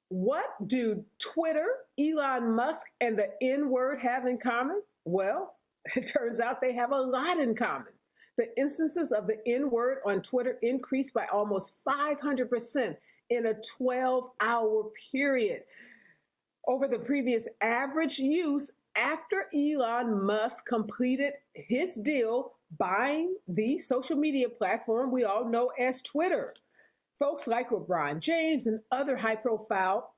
What do Twitter, Elon Musk, and the N word have in common? Well, it turns out they have a lot in common. The instances of the N word on Twitter increased by almost 500% in a 12-hour period over the previous average use after Elon Musk completed his deal buying the social media platform we all know as Twitter. Folks like LeBron James and other high-profile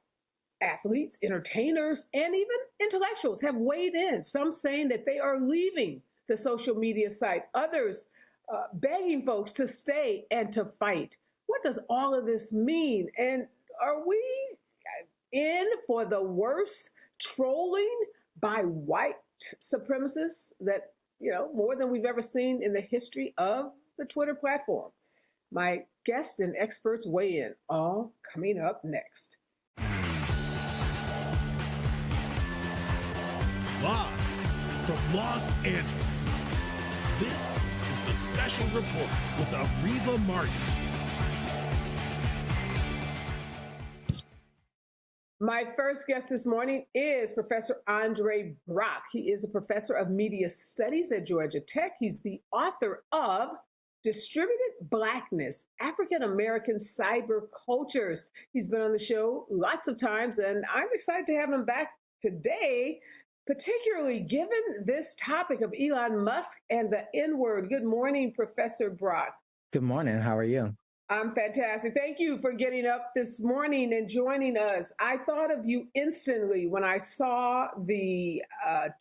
athletes, entertainers, and even intellectuals have weighed in, some saying that they are leaving the social media site, others begging folks to stay and to fight. What does all of this mean? And are we in for the worst trolling by white supremacists that, more than we've ever seen in the history of the Twitter platform? My guests and experts weigh in, all coming up next. Live from Los Angeles, this is the Special Report with Areva Martin. My first guest this morning is Professor Andre Brock. He is a professor of media studies at Georgia Tech. He's the author of Distributed Blackness, African-American Cyber Cultures. He's been on the show lots of times, and I'm excited to have him back today, particularly given this topic of Elon Musk and the N-word. Good morning, Professor Brock. Good morning. How are you? I'm fantastic. Thank you for getting up this morning and joining us. I thought of you instantly when I saw the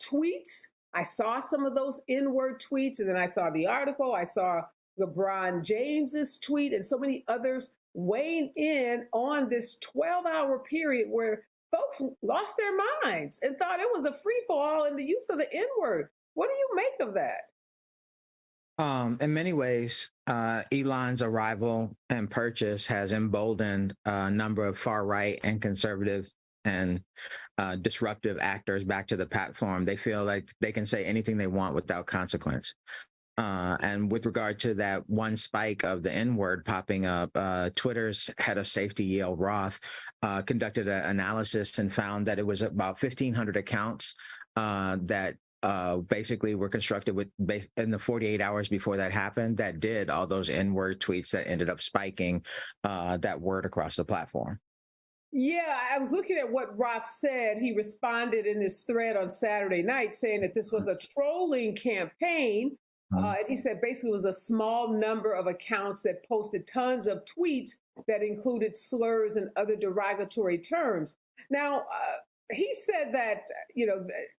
tweets. I saw some of those N-word tweets, and then I saw the article. I saw LeBron James's tweet and so many others weighing in on this 12-hour period where folks lost their minds and thought it was a free-for-all in the use of the N-word. What do you make of that? In many ways, Elon's arrival and purchase has emboldened a number of far-right and conservative and disruptive actors back to the platform. They feel like they can say anything they want without consequence. And with regard to that one spike of the N-word popping up, Twitter's head of safety, Yale Roth, conducted an analysis and found that it was about 1,500 accounts that basically were constructed in the 48 hours before that happened that did all those N-word tweets that ended up spiking that word across the platform. Yeah, I was looking at what Roth said. He responded in this thread on Saturday night saying that this was a trolling campaign. And he said basically it was a small number of accounts that posted tons of tweets that included slurs and other derogatory terms. Now, he said that,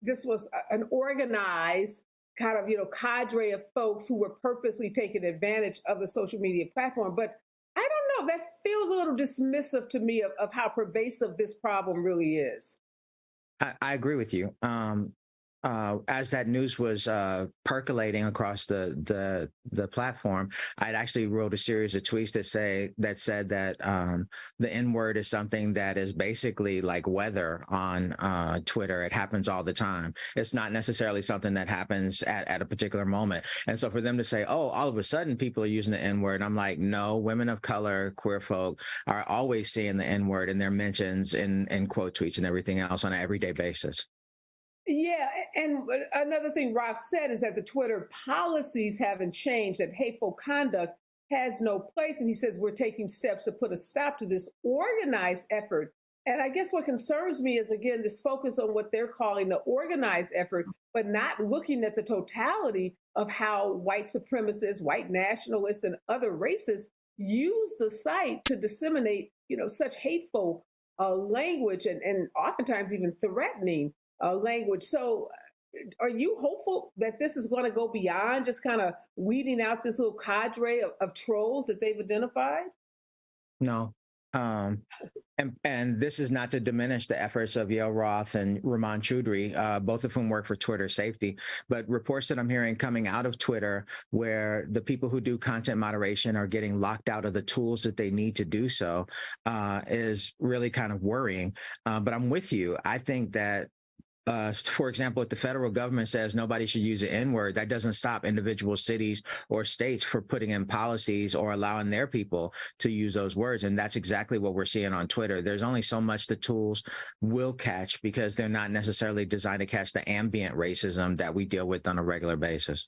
this was an organized kind of, cadre of folks who were purposely taking advantage of the social media platform. But I don't know, that feels a little dismissive to me of how pervasive this problem really is. I agree with you. As that news was percolating across the platform, I'd actually wrote a series of tweets that said that the N-word is something that is basically like weather on Twitter. It happens all the time. It's not necessarily something that happens at a particular moment. And so for them to say, oh, all of a sudden people are using the N-word, I'm like, no, women of color, queer folk are always seeing the N-word in their mentions in quote tweets and everything else on an everyday basis. Yeah, and another thing Roth said is that the Twitter policies haven't changed, that hateful conduct has no place. And he says we're taking steps to put a stop to this organized effort. And I guess what concerns me is, again, this focus on what they're calling the organized effort, but not looking at the totality of how white supremacists, white nationalists, and other racists use the site to disseminate, such hateful language and oftentimes even threatening language. So are you hopeful that this is going to go beyond just kind of weeding out this little cadre of trolls that they've identified? No. And this is not to diminish the efforts of Yale Roth and Ramon Choudhury, both of whom work for Twitter safety, but reports that I'm hearing coming out of Twitter where the people who do content moderation are getting locked out of the tools that they need to do so is really kind of worrying. But I'm with you. I think that for example, if the federal government says nobody should use the N-word, that doesn't stop individual cities or states from putting in policies or allowing their people to use those words. And that's exactly what we're seeing on Twitter. There's only so much the tools will catch because they're not necessarily designed to catch the ambient racism that we deal with on a regular basis.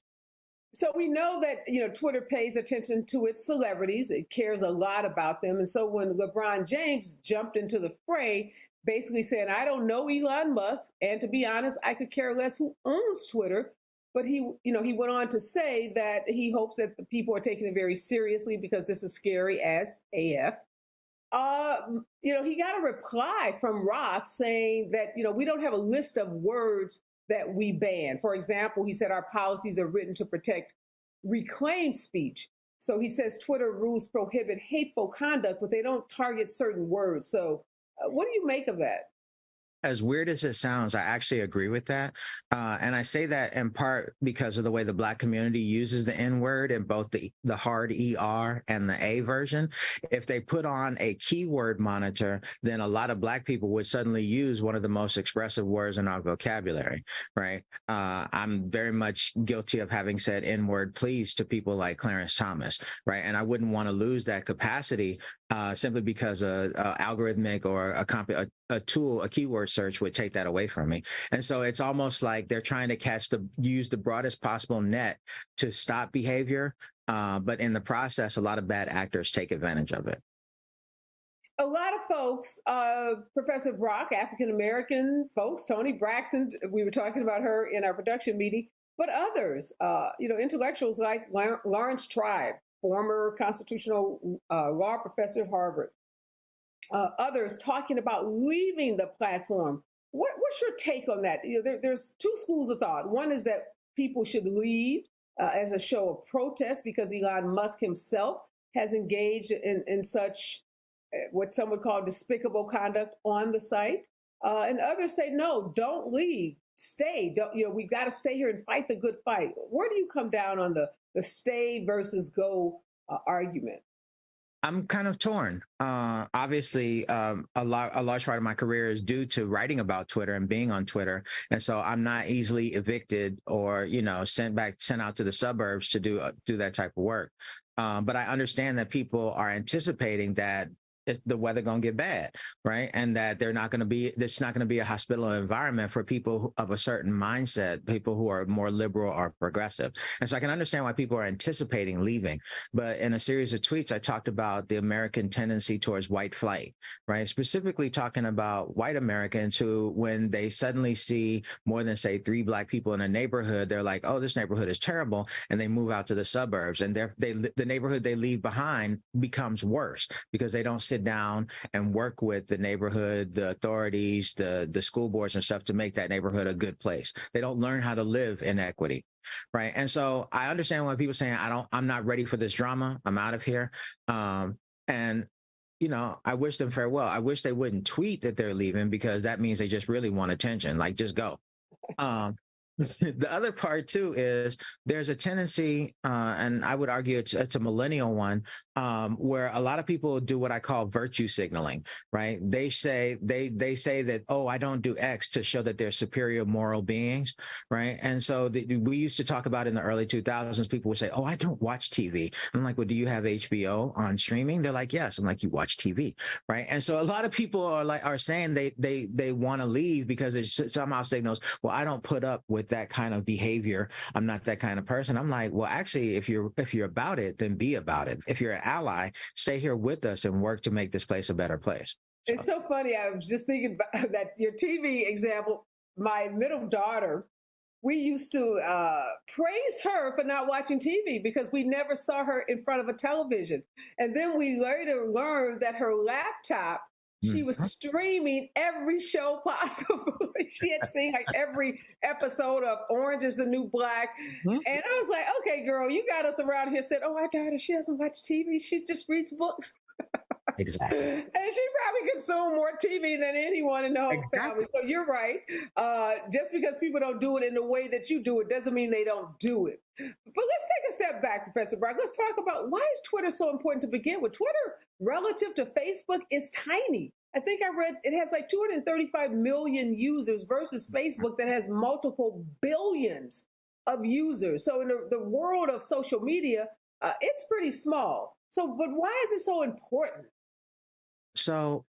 So we know that, Twitter pays attention to its celebrities. It cares a lot about them. And so when LeBron James jumped into the fray, basically saying, I don't know Elon Musk, and to be honest, I could care less who owns Twitter. But he went on to say that he hopes that the people are taking it very seriously because this is scary as AF. He got a reply from Roth saying that, we don't have a list of words that we ban. For example, he said our policies are written to protect reclaimed speech. So he says Twitter rules prohibit hateful conduct, but they don't target certain words. So what do you make of that? As weird as it sounds, I actually agree with that. And I say that in part because of the way the Black community uses the N-word in both the hard ER and the A version. If they put on a keyword monitor, then a lot of Black people would suddenly use one of the most expressive words in our vocabulary, right? I'm very much guilty of having said N-word please to people like Clarence Thomas, right? And I wouldn't want to lose that capacity simply because a algorithmic or a tool, a keyword search would take that away from me. And so it's almost like they're trying to use the broadest possible net to stop behavior. But in the process, a lot of bad actors take advantage of it. A lot of folks, Professor Brock, African-American folks, Toni Braxton, we were talking about her in our production meeting, but others, intellectuals like Lawrence Tribe, former constitutional law professor at Harvard, others talking about leaving the platform. What's your take on that? There's two schools of thought. One is that people should leave as a show of protest because Elon Musk himself has engaged in such what some would call despicable conduct on the site. And others say, no, don't leave. Stay. We've got to stay here and fight the good fight. Where do you come down on the stay versus go argument? I'm kind of torn. Obviously, a large part of my career is due to writing about Twitter and being on Twitter. And so I'm not easily evicted or, sent out to the suburbs to do that type of work. But I understand that people are anticipating that the weather going to get bad, right? And that it's not going to be a hospitable environment for people of a certain mindset, people who are more liberal or progressive. And so I can understand why people are anticipating leaving. But in a series of tweets, I talked about the American tendency towards white flight, right? Specifically talking about white Americans who, when they suddenly see more than, say, 3 Black people in a neighborhood, they're like, oh, this neighborhood is terrible. And they move out to the suburbs. And the neighborhood they leave behind becomes worse because they don't sit down and work with the neighborhood, the authorities, the school boards and stuff to make that neighborhood a good place. They don't learn how to live in equity, right? And so I understand why people saying, I'm not ready for this drama. I'm out of here. And I wish them farewell. I wish they wouldn't tweet that they're leaving because that means they just really want attention. Like, just go. The other part too is there's a tendency, and I would argue it's a millennial one, where a lot of people do what I call virtue signaling, right? They say that, oh, I don't do X to show that they're superior moral beings, right? And so we used to talk about in the early 2000s, people would say, oh, I don't watch TV. I'm like, well, do you have HBO on streaming? They're like, yes. I'm like, you watch TV, right? And so a lot of people are saying they want to leave because it somehow signals, well, I don't put up with that kind of behavior. I'm not that kind of person. I'm like, well, actually, if you're about it, then be about it. If you're an ally, stay here with us and work to make this place a better place. It's so funny. I was just thinking about that, your TV example. My middle daughter, we used to praise her for not watching TV because we never saw her in front of a television. And then we later learned that her laptop, she was streaming every show possible. She had seen like every episode of Orange is the New Black. And I was like, okay, girl, you got us around here. Said, oh, our daughter, she doesn't watch TV. She just reads books. Exactly. And she probably consumed more TV than anyone in the whole family. So you're right. Just because people don't do it in the way that you do it doesn't mean they don't do it. But let's take a step back, Professor Brock. Let's talk about why is Twitter so important to begin with? Twitter, relative to Facebook, is tiny. I think I read it has like 235 million users versus Facebook that has multiple billions of users. So in the world of social media, it's pretty small. So, but why is it so important? So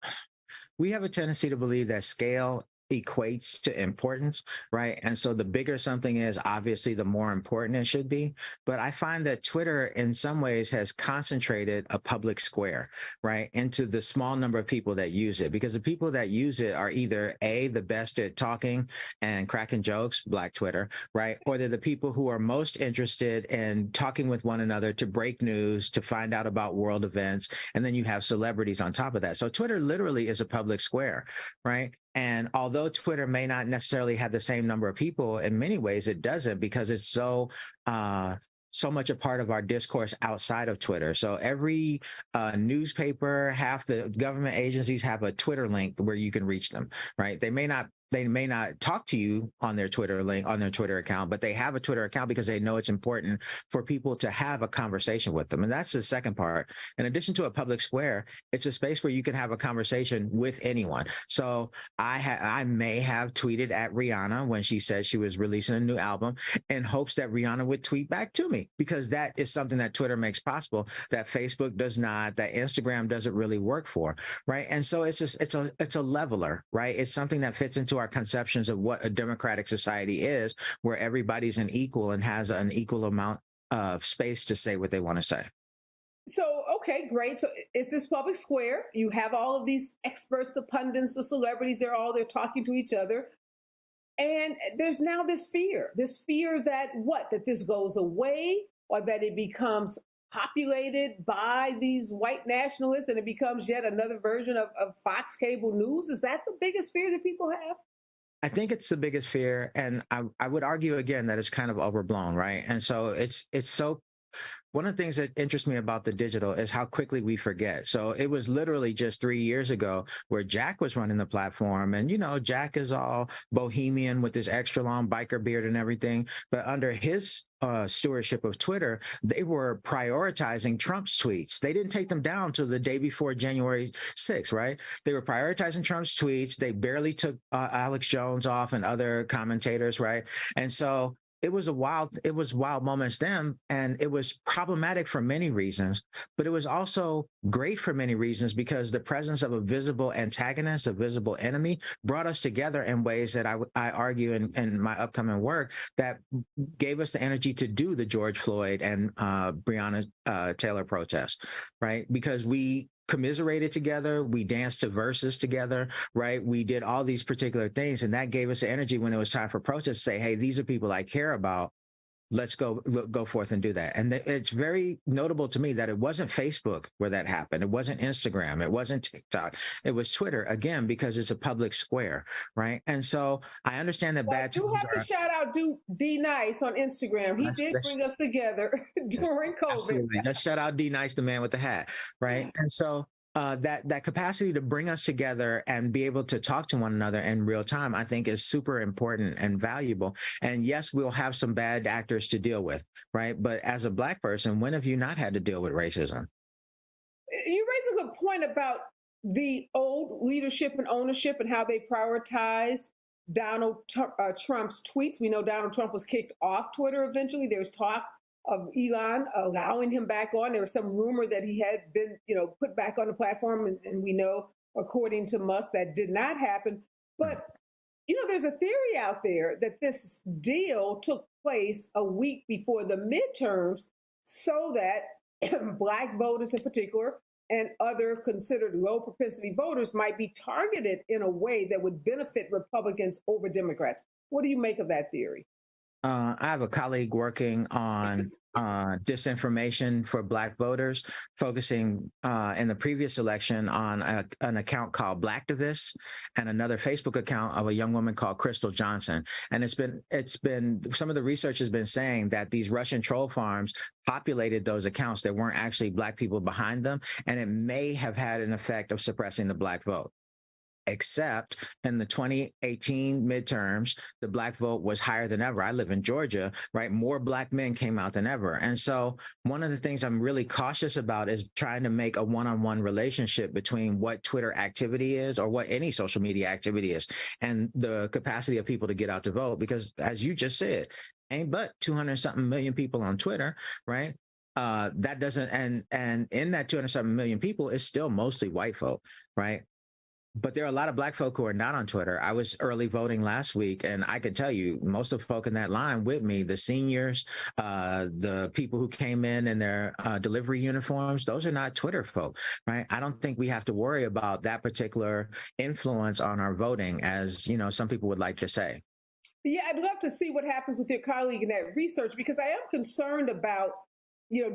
we have a tendency to believe that scale equates to importance, right? And so the bigger something is, obviously, the more important it should be. But I find that Twitter, in some ways, has concentrated a public square, right, into the small number of people that use it, because the people that use it are either A, the best at talking and cracking jokes, Black Twitter, right? Or they're the people who are most interested in talking with one another to break news, to find out about world events. And then you have celebrities on top of that. So Twitter literally is a public square, right? And although Twitter may not necessarily have the same number of people, in many ways it doesn't, because it's so much a part of our discourse outside of Twitter. So every newspaper, half the government agencies have a Twitter link where you can reach them, right? They may not talk to you on their Twitter link, on their Twitter account, but they have a Twitter account because they know it's important for people to have a conversation with them. And that's the second part. In addition to a public square, it's a space where you can have a conversation with anyone. So I may have tweeted at Rihanna when she said she was releasing a new album, in hopes that Rihanna would tweet back to me, because that is something that Twitter makes possible, that Facebook does not, that Instagram doesn't really work for, right? And so it's a leveler, right? It's something that fits into our conceptions of what a democratic society is, where everybody's an equal and has an equal amount of space to say what they want to say. So, okay, great. So it's this public square. You have all of these experts, the pundits, the celebrities, they're talking to each other. And there's now this fear that this goes away, or that it becomes populated by these white nationalists and it becomes yet another version of Fox Cable News. Is that the biggest fear that people have? I think it's the biggest fear. And I would argue again that it's kind of overblown, right? And so it's so, one of the things that interests me about the digital is how quickly we forget. So it was literally just 3 years ago where Jack was running the platform. And, Jack is all bohemian with his extra long biker beard and everything. But under his stewardship of Twitter, they were prioritizing Trump's tweets. They didn't take them down till the day before January 6th, right? They were prioritizing Trump's tweets. They barely took Alex Jones off and other commentators, right? And so it was wild moments then, and it was problematic for many reasons, but it was also great for many reasons, because the presence of a visible antagonist, a visible enemy, brought us together in ways that I argue in my upcoming work that gave us the energy to do the George Floyd and Breonna Taylor protests, right? Because we commiserated together, we danced to verses together, right? We did all these particular things, and that gave us the energy when it was time for protest to say, hey, these are people I care about. Let's go forth and do that. And it's very notable to me that it wasn't Facebook where that happened. It wasn't Instagram. It wasn't TikTok. It was Twitter, again, because it's a public square, right? And so I understand that bad You have to shout out D Nice on Instagram. He did bring us together during COVID. Absolutely. Let's shout out D Nice, the man with the hat, right? And so that capacity to bring us together and be able to talk to one another in real time, I think, is super important and valuable. And yes, we'll have some bad actors to deal with, right? But as a Black person, when have you not had to deal with racism? You raise a good point about the old leadership and ownership and how they prioritize Donald Trump's tweets. We know Donald Trump was kicked off Twitter eventually. There was talk of Elon allowing him back on. There was some rumor that he had been, put back on the platform. And we know, according to Musk, that did not happen. But, there's a theory out there that this deal took place a week before the midterms so that Black voters in particular and other considered low propensity voters might be targeted in a way that would benefit Republicans over Democrats. What do you make of that theory? I have a colleague working on disinformation for Black voters, focusing in the previous election on an account called Blacktivists and another Facebook account of a young woman called Crystal Johnson. And it's been some of the research has been saying that these Russian troll farms populated those accounts that weren't actually Black people behind them, and it may have had an effect of suppressing the Black vote. except in the 2018 midterms, the black vote was higher than ever. I live in Georgia, right? More black men came out than ever. And so one of the things I'm really cautious about is trying to make a one-on-one relationship between what Twitter activity is, or what any social media activity is, and the capacity of people to get out to vote. Because as you just said, ain't but 200 something million people on Twitter, right? That doesn't, and in that 200 something million people, it's still mostly white folk, right? But there are a lot of black folk who are not on Twitter. I was early voting last week, and I could tell you most of the folk in that line with me, the seniors, the people who came in their delivery uniforms, those are not Twitter folk, right? I don't think we have to worry about that particular influence on our voting, as some people would like to say. Yeah, I'd love to see what happens with your colleague in that research, because I am concerned about,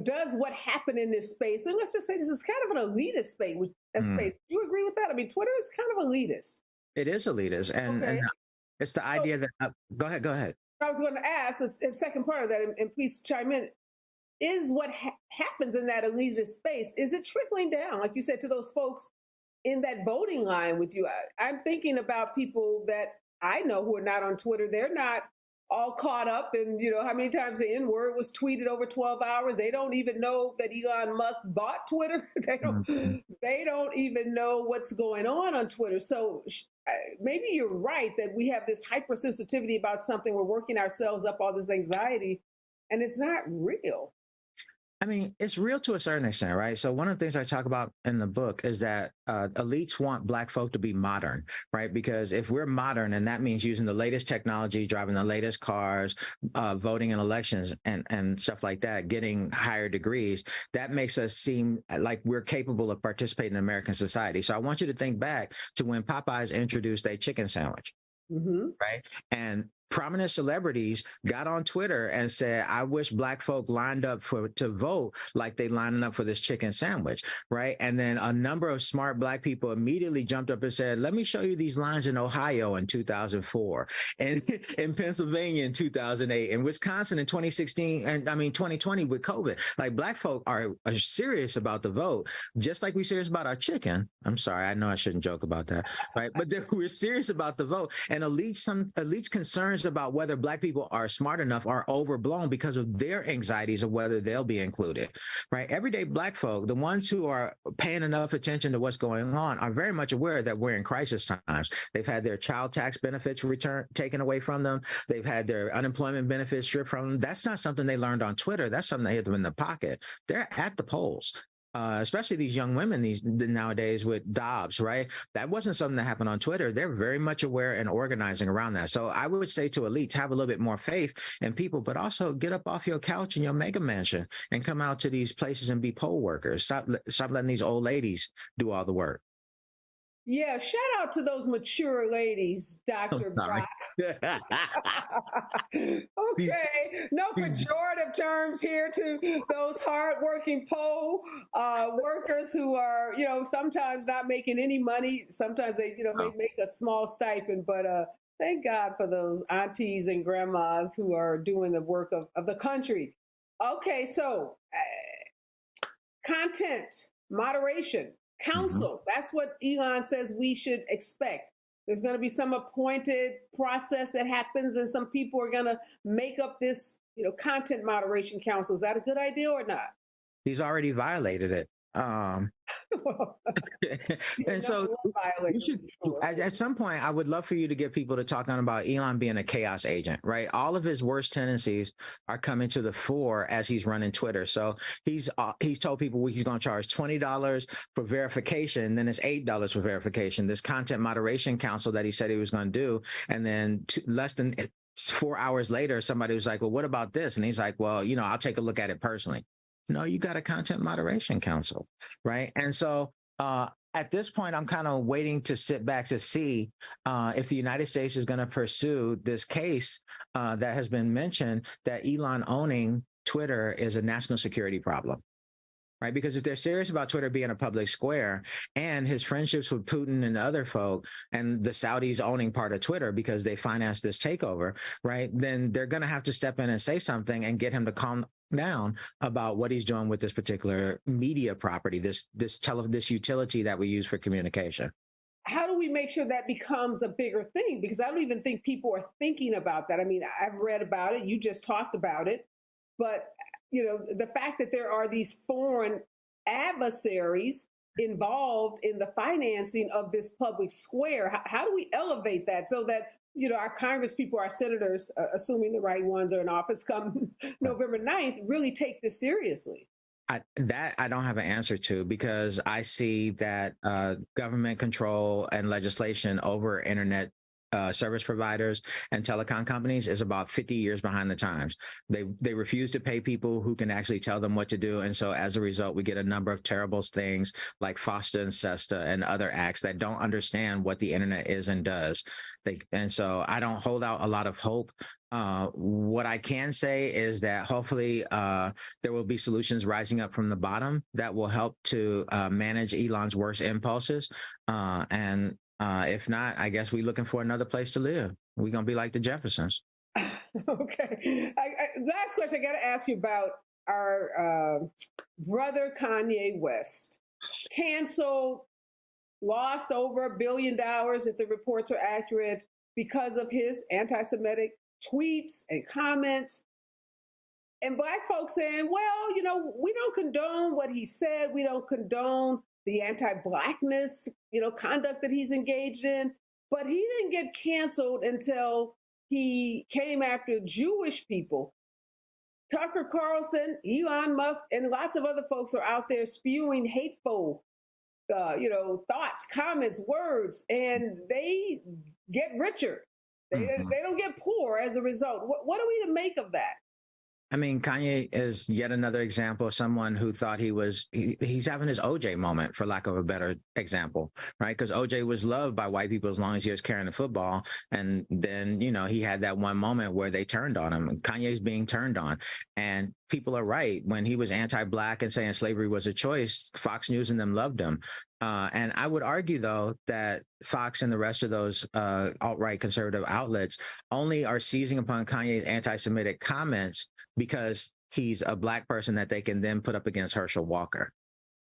does what happened in this space, and let's just say this is kind of an elitist space. Space. Do you agree with that? I mean, Twitter is kind of elitist. It is elitist, and it's the idea that. Go ahead. I was going to ask the second part of that, and please chime in. Is what happens in that elitist space, is it trickling down, like you said, to those folks in that voting line with you? I'm thinking about people that I know who are not on Twitter. They're not all caught up in, how many times the N-word was tweeted over 12 hours. They don't even know that Elon Musk bought Twitter. They don't even know what's going on Twitter. So maybe you're right that we have this hypersensitivity about something. We're working ourselves up all this anxiety, and it's not real. I mean, it's real to a certain extent, right? So one of the things I talk about in the book is that elites want black folk to be modern, right? Because if we're modern, and that means using the latest technology, driving the latest cars, voting in elections and stuff like that, getting higher degrees, that makes us seem like we're capable of participating in American society. So I want you to think back to when Popeyes introduced a chicken sandwich, right? And prominent celebrities got on Twitter and said, I wish black folk lined up to vote like they lining up for this chicken sandwich, right? And then a number of smart black people immediately jumped up and said, let me show you these lines in Ohio in 2004, and in Pennsylvania in 2008, in Wisconsin in 2016, and 2020 with COVID. Like, black folk are serious about the vote, just like we're serious about our chicken. I'm sorry, I know I shouldn't joke about that, right? But we're serious about the vote. And elites concerns about whether black people are smart enough are overblown because of their anxieties of whether they'll be included, right? Everyday black folk, the ones who are paying enough attention to what's going on, are very much aware that we're in crisis times. They've had their child tax benefits taken away from them. They've had their unemployment benefits stripped from them. That's not something they learned on Twitter. That's something they hit them in the pocket. They're at the polls. Especially these young women nowadays with Dobbs, right? That wasn't something that happened on Twitter. They're very much aware and organizing around that. So I would say to elites, have a little bit more faith in people, but also get up off your couch in your mega mansion and come out to these places and be poll workers. Stop letting these old ladies do all the work. Yeah, shout out to those mature ladies, Dr. Brock. Okay, no pejorative terms here to those hardworking poll workers who are, sometimes not making any money. Sometimes they, make a small stipend, but thank God for those aunties and grandmas who are doing the work of the country. Okay, so content moderation. Counsel, that's what Elon says we should expect. There's going to be some appointed process that happens, and some people are going to make up this, content moderation council. Is that a good idea or not? He's already violated it. And so at some point, I would love for you to get people to talk on about Elon being a chaos agent, right? All of his worst tendencies are coming to the fore as he's running Twitter. So he's told people he's going to charge $20 for verification, then it's $8 for verification. This content moderation council that he said he was going to do, and then less than 4 hours later, somebody was like, well, what about this? And he's like, well, I'll take a look at it personally. No, you got a content moderation council, right? And so at this point, I'm kind of waiting to sit back to see if the United States is going to pursue this case that has been mentioned, that Elon owning Twitter is a national security problem. Right? Because if they're serious about Twitter being a public square, and his friendships with Putin and other folk, and the Saudis owning part of Twitter because they financed this takeover, right? Then they're going to have to step in and say something and get him to calm down about what he's doing with this particular media property, this utility that we use for communication. how do we make sure that becomes a bigger thing? Because I don't even think people are thinking about that. I mean, I've read about it. You just talked about it. But, the fact that there are these foreign adversaries involved in the financing of this public square, how do we elevate that so that, our Congress people, our senators, assuming the right ones are in office come November 9th, really take this seriously? I don't have an answer to, because I see that government control and legislation over internet service providers and telecom companies is about 50 years behind the times. They refuse to pay people who can actually tell them what to do. And so as a result, we get a number of terrible things like FOSTA and SESTA and other acts that don't understand what the internet is and does. And so I don't hold out a lot of hope. What I can say is that hopefully there will be solutions rising up from the bottom that will help to manage Elon's worst impulses. And if not, I guess we're looking for another place to live. We're going to be like the Jeffersons. Okay. Last question I got to ask you about our brother Kanye West. Canceled, lost over $1 billion, if the reports are accurate, because of his anti-Semitic tweets and comments. And Black folks saying, well, we don't condone what he said. We don't condone the anti-Blackness, conduct that he's engaged in. But he didn't get canceled until he came after Jewish people. Tucker Carlson, Elon Musk, and lots of other folks are out there spewing hateful, thoughts, comments, words, and they get richer. They don't get poor as a result. What are we to make of that? I mean, Kanye is yet another example of someone who thought he's having his OJ moment, for lack of a better example, right? Because OJ was loved by white people as long as he was carrying the football. And then, he had that one moment where they turned on him. Kanye's being turned on. And people are right. When he was anti-Black and saying slavery was a choice, Fox News and them loved him. And I would argue, though, that Fox and the rest of those alt-right conservative outlets only are seizing upon Kanye's anti-Semitic comments because he's a Black person that they can then put up against Herschel Walker,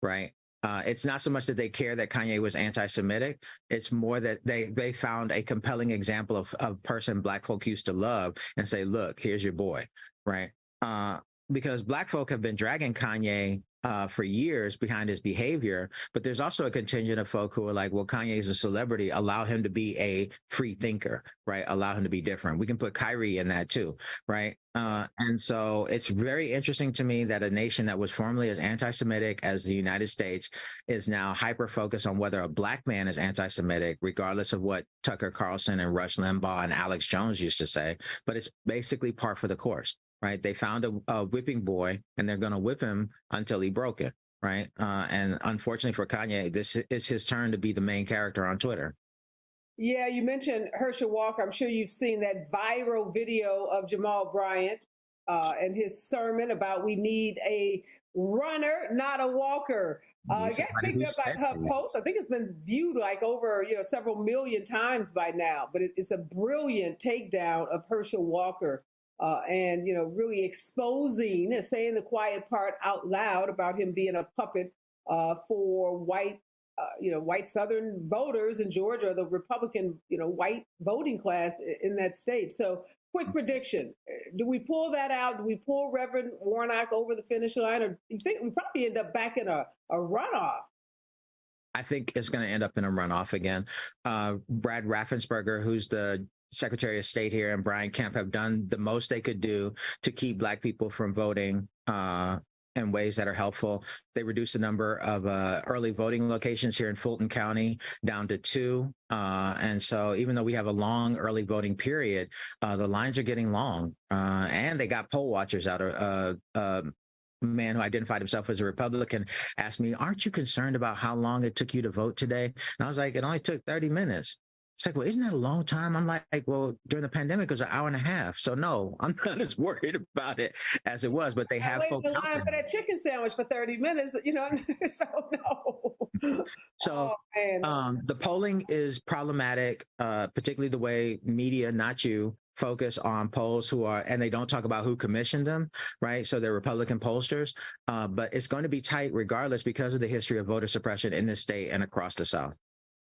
right? It's not so much that they care that Kanye was anti-Semitic. It's more that they found a compelling example of a person Black folk used to love and say, look, here's your boy, right? Because Black folk have been dragging Kanye for years behind his behavior, but there's also a contingent of folk who are like, well, Kanye is a celebrity, allow him to be a free thinker, right? Allow him to be different. We can put Kyrie in that too, right? And so it's very interesting to me that a nation that was formerly as anti-Semitic as the United States is now hyper-focused on whether a Black man is anti-Semitic, regardless of what Tucker Carlson and Rush Limbaugh and Alex Jones used to say, but it's basically par for the course. Right. They found a whipping boy and they're going to whip him until he broke it. Right. And unfortunately for Kanye, this is his turn to be the main character on Twitter. Yeah, you mentioned Herschel Walker. I'm sure you've seen that viral video of Jamal Bryant and his sermon about we need a runner, not a walker. It got picked up by HuffPost. I think it's been viewed like over several million times by now. But it's a brilliant takedown of Herschel Walker. And really exposing, saying the quiet part out loud about him being a puppet for white Southern voters in Georgia, the Republican, white voting class in that state. So, quick prediction: do we pull that out? Do we pull Reverend Warnock over the finish line, or do you think we probably end up back in a runoff? I think it's going to end up in a runoff again. Brad Raffensperger, who's the Secretary of State here, and Brian Kemp have done the most they could do to keep Black people from voting in ways that are helpful. They reduced the number of early voting locations here in Fulton County down to 2. And so even though we have a long early voting period, the lines are getting long. And they got poll watchers out. A man who identified himself as a Republican asked me, aren't you concerned about how long it took you to vote today? And I was like, it only took 30 minutes. It's like, well, isn't that a long time? I'm like, well, during the pandemic, it was an hour and a half. So no, I'm not as worried about it as it was, but they have folks in the line for that chicken sandwich for 30 minutes, so no. So the polling is problematic, particularly the way media, not you, focus on polls and they don't talk about who commissioned them, right? So they're Republican pollsters, but it's going to be tight regardless because of the history of voter suppression in this state and across the South.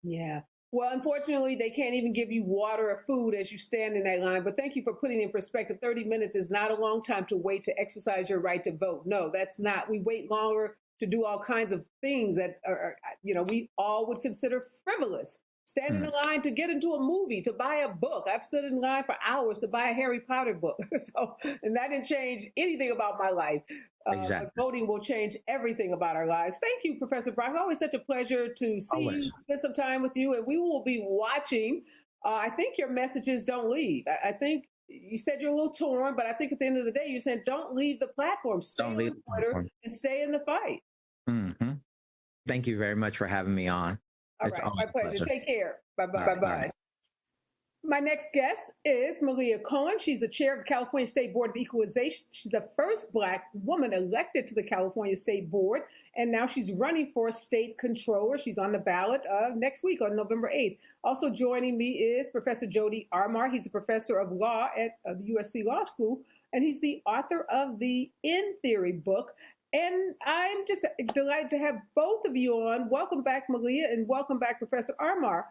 Yeah. Well, unfortunately, they can't even give you water or food as you stand in that line. But thank you for putting in perspective. 30 minutes is not a long time to wait to exercise your right to vote. No, that's not. We wait longer to do all kinds of things that we all would consider frivolous. Stand in a line to get into a movie, to buy a book. I've stood in line for hours to buy a Harry Potter book. And that didn't change anything about my life. Exactly. But voting will change everything about our lives. Thank you, Professor Brock. Always such a pleasure to see you, spend some time with you, and we will be watching. I think your messages don't leave. I think you said you're a little torn, but I think at the end of the day, you said don't leave the platform. Stay on Twitter and stay in the fight. Mm-hmm. Thank you very much for having me on. All right, my pleasure. Take care. Bye-bye. Bye-bye. My next guest is Malia Cohen. She's the chair of the California State Board of Equalization. She's the first Black woman elected to the California State Board, and now she's running for state controller. She's on the ballot next week on November 8th. Also joining me is Professor Jody Armar. He's a professor of law at the USC Law School, and he's the author of the In Theory book. And I'm just delighted to have both of you on. Welcome back, Malia, and welcome back, Professor Armar.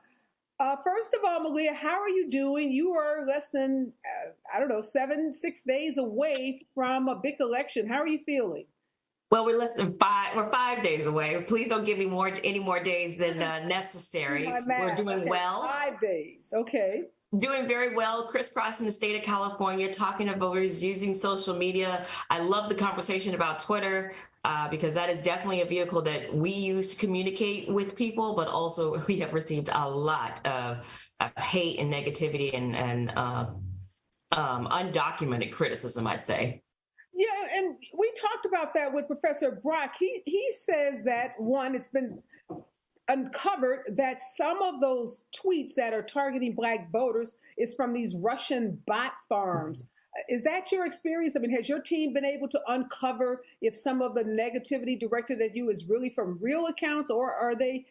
First of all, Malia, how are you doing? You are less than, 6 days away from a big election. How are you feeling? Well, we're less than five. We're 5 days away. Please don't give me any more days than necessary. We're doing well. 5 days. Okay. Doing very well, crisscrossing the state of California, talking to voters, using social media. I love the conversation about Twitter because that is definitely a vehicle that we use to communicate with people, but also we have received a lot of hate and negativity and undocumented criticism, I'd say. Yeah, and we talked about that with Professor Brock. He says that, one, it's been uncovered that some of those tweets that are targeting Black voters is from these Russian bot farms. Is that your experience? I mean, has your team been able to uncover if some of the negativity directed at you is really from real accounts, or are they,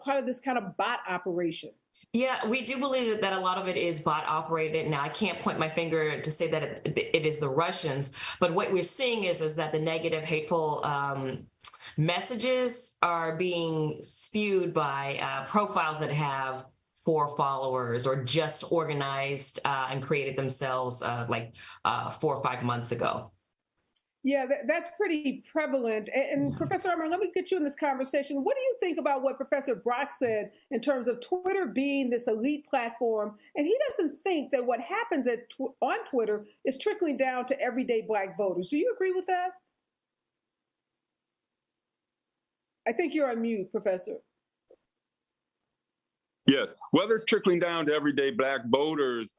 part of this kind of bot operation? Yeah, we do believe that a lot of it is bot operated. Now, I can't point my finger to say that it is the Russians, but what we're seeing is that the negative, hateful messages are being spewed by profiles that have 4 followers or just organized and created themselves 4 or 5 months ago. Yeah, that's pretty prevalent. And Professor Armar, let me get you in this conversation. What do you think about what Professor Brock said in terms of Twitter being this elite platform? And he doesn't think that what happens on Twitter is trickling down to everyday Black voters. Do you agree with that? I think you're on mute, Professor. Yes, whether it's trickling down to everyday Black voters,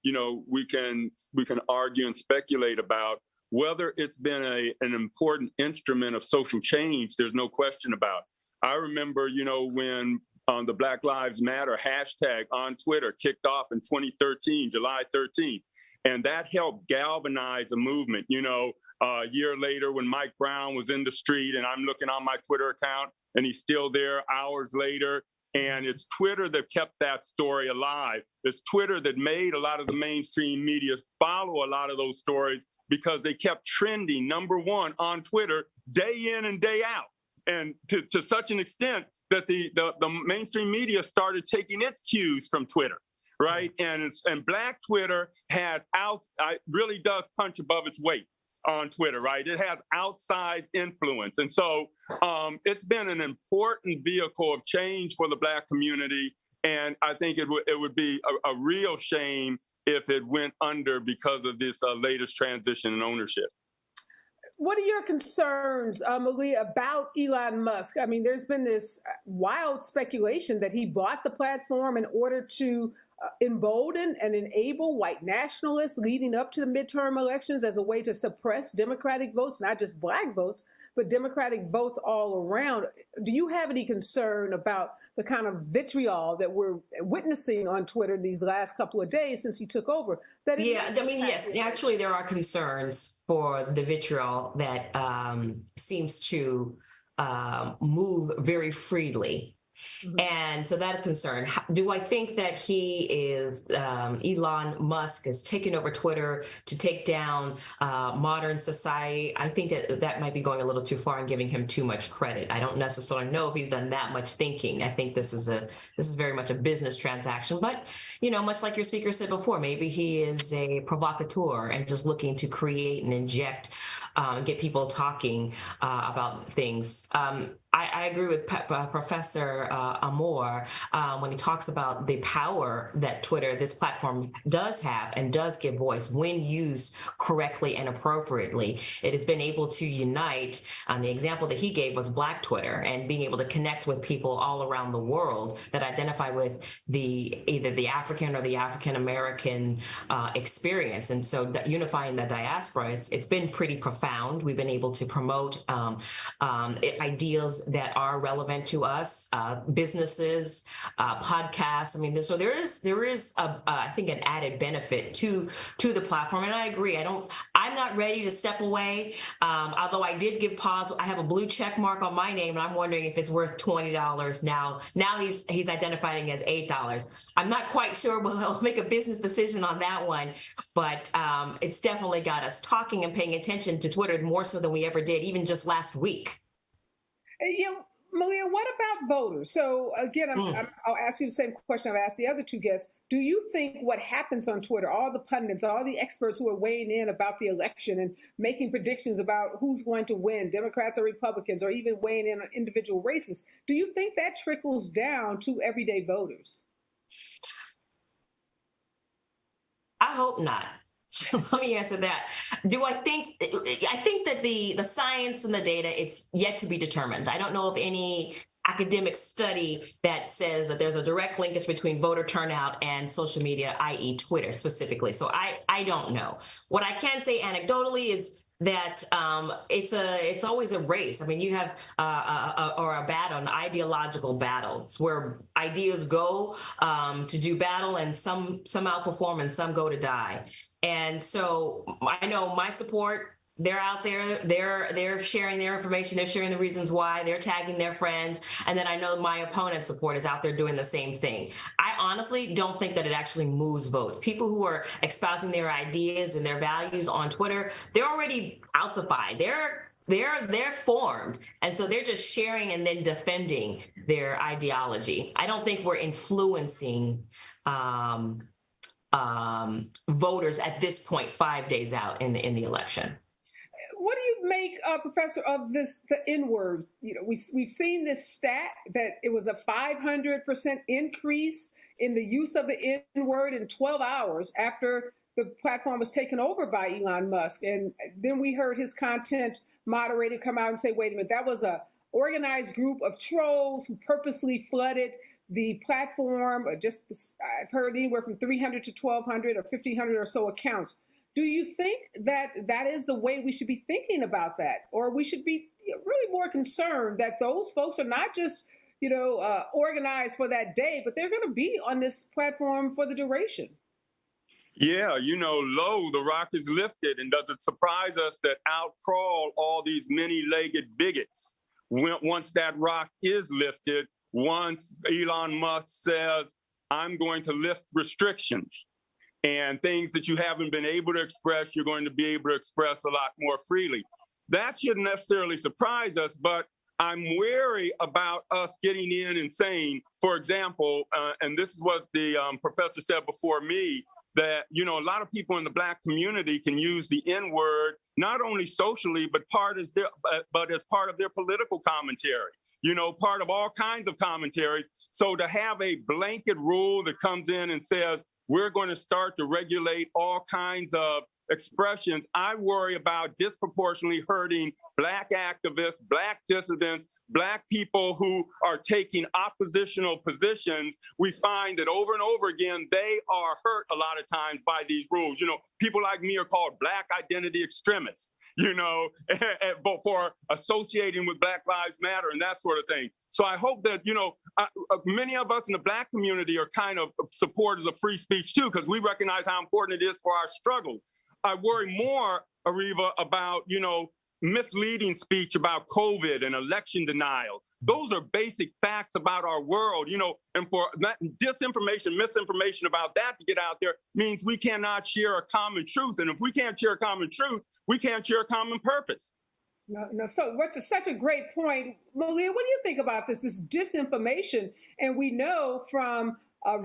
we can argue and speculate about. Whether it's been an important instrument of social change, there's no question about. I remember, when the Black Lives Matter hashtag on Twitter kicked off in 2013, July 13th, and that helped galvanize a movement. A year later, when Mike Brown was in the street, and I'm looking on my Twitter account, and he's still there hours later. And it's Twitter that kept that story alive. It's Twitter that made a lot of the mainstream media follow a lot of those stories because they kept trending #1 on Twitter day in and day out. And to such an extent that the mainstream media started taking its cues from Twitter, right? And Black Twitter really does punch above its weight on Twitter, right? It has outsized influence. And so it's been an important vehicle of change for the Black community. And I think it would be a real shame if it went under because of this latest transition in ownership. What are your concerns, Malia, about Elon Musk? I mean, there's been this wild speculation that he bought the platform in order to embolden and enable white nationalists leading up to the midterm elections as a way to suppress Democratic votes, not just Black votes, but Democratic votes all around. Do you have any concern about the kind of vitriol that we're witnessing on Twitter these last couple of days since he took over? Yes, actually there are concerns for the vitriol that seems to move very freely. And so that is concerned. Do I think that he is, Elon Musk is taking over Twitter to take down modern society? I think that might be going a little too far and giving him too much credit. I don't necessarily know if he's done that much thinking. I think this is very much a business transaction. But, much like your speaker said before, maybe he is a provocateur and just looking to create and inject, get people talking about things. I agree with Professor Amor when he talks about the power that Twitter, this platform, does have and does give voice when used correctly and appropriately. It has been able to unite. The example that he gave was Black Twitter and being able to connect with people all around the world that identify with either the African or the African American experience. And so unifying the diaspora, it's been pretty profound. We've been able to promote ideals that are relevant to us, businesses, podcasts. I mean, so there is I think an added benefit to the platform. And I agree. I'm not ready to step away. Although I did give pause. I have a blue check mark on my name, and I'm wondering if it's worth $20 now. Now he's identifying as $8. I'm not quite sure. We'll make a business decision on that one. But it's definitely got us talking and paying attention to Twitter more so than we ever did, even just last week. Malia, what about voters? So again, I'll ask you the same question I've asked the other two guests. Do you think what happens on Twitter, all the pundits, all the experts who are weighing in about the election and making predictions about who's going to win, Democrats or Republicans, or even weighing in on individual races, do you think that trickles down to everyday voters? I hope not. Let me answer that. I think that the science and the data, it's yet to be determined. I don't know of any academic study that says that there's a direct linkage between voter turnout and social media, i.e. Twitter specifically. So I don't know. What I can say anecdotally is that it's always a race. I mean, you have a battle, an ideological battle. It's where ideas go to do battle, and some outperform and some go to die. And so I know my support, they're out there, they're sharing their information, they're sharing the reasons why, they're tagging their friends. And then I know my opponent's support is out there doing the same thing. I honestly don't think that it actually moves votes. People who are espousing their ideas and their values on Twitter, they're already ossified. They're formed. And so they're just sharing and then defending their ideology. I don't think we're influencing voters at this point, 5 days out in the election. What do you make, Professor, of the N-word? We've seen this stat that it was a 500% increase in the use of the N-word in 12 hours after the platform was taken over by Elon Musk. And then we heard his content moderator come out and say, wait a minute, that was a organized group of trolls who purposely flooded the platform. I've heard anywhere from 300 to 1,200 or 1,500 or so accounts. Do you think that is the way we should be thinking about that? Or we should be really more concerned that those folks are not just, organized for that day, but they're going to be on this platform for the duration? Yeah, lo, the rock is lifted. And does it surprise us that out crawl all these many-legged bigots? Once that rock is lifted, once Elon Musk says, I'm going to lift restrictions, and things that you haven't been able to express, you're going to be able to express a lot more freely. That shouldn't necessarily surprise us, but I'm wary about us getting in and saying, for example, and this is what the professor said before me, that, a lot of people in the Black community can use the N-word, not only socially, but as part of their political commentary. Part of all kinds of commentaries. So to have a blanket rule that comes in and says, we're going to start to regulate all kinds of expressions, I worry about disproportionately hurting Black activists, Black dissidents, Black people who are taking oppositional positions. We find that over and over again, they are hurt a lot of times by these rules. People like me are called Black identity extremists, for associating with Black Lives Matter and that sort of thing. So I hope that, many of us in the Black community are kind of supporters of free speech too, because we recognize how important it is for our struggle. I worry more, Areva, about, misleading speech about COVID and election denial. Those are basic facts about our world, and for disinformation, misinformation about that to get out there means we cannot share a common truth. And if we can't share a common truth, we can't share a common purpose. No. So, which is such a great point, Malia. What do you think about this disinformation? And we know from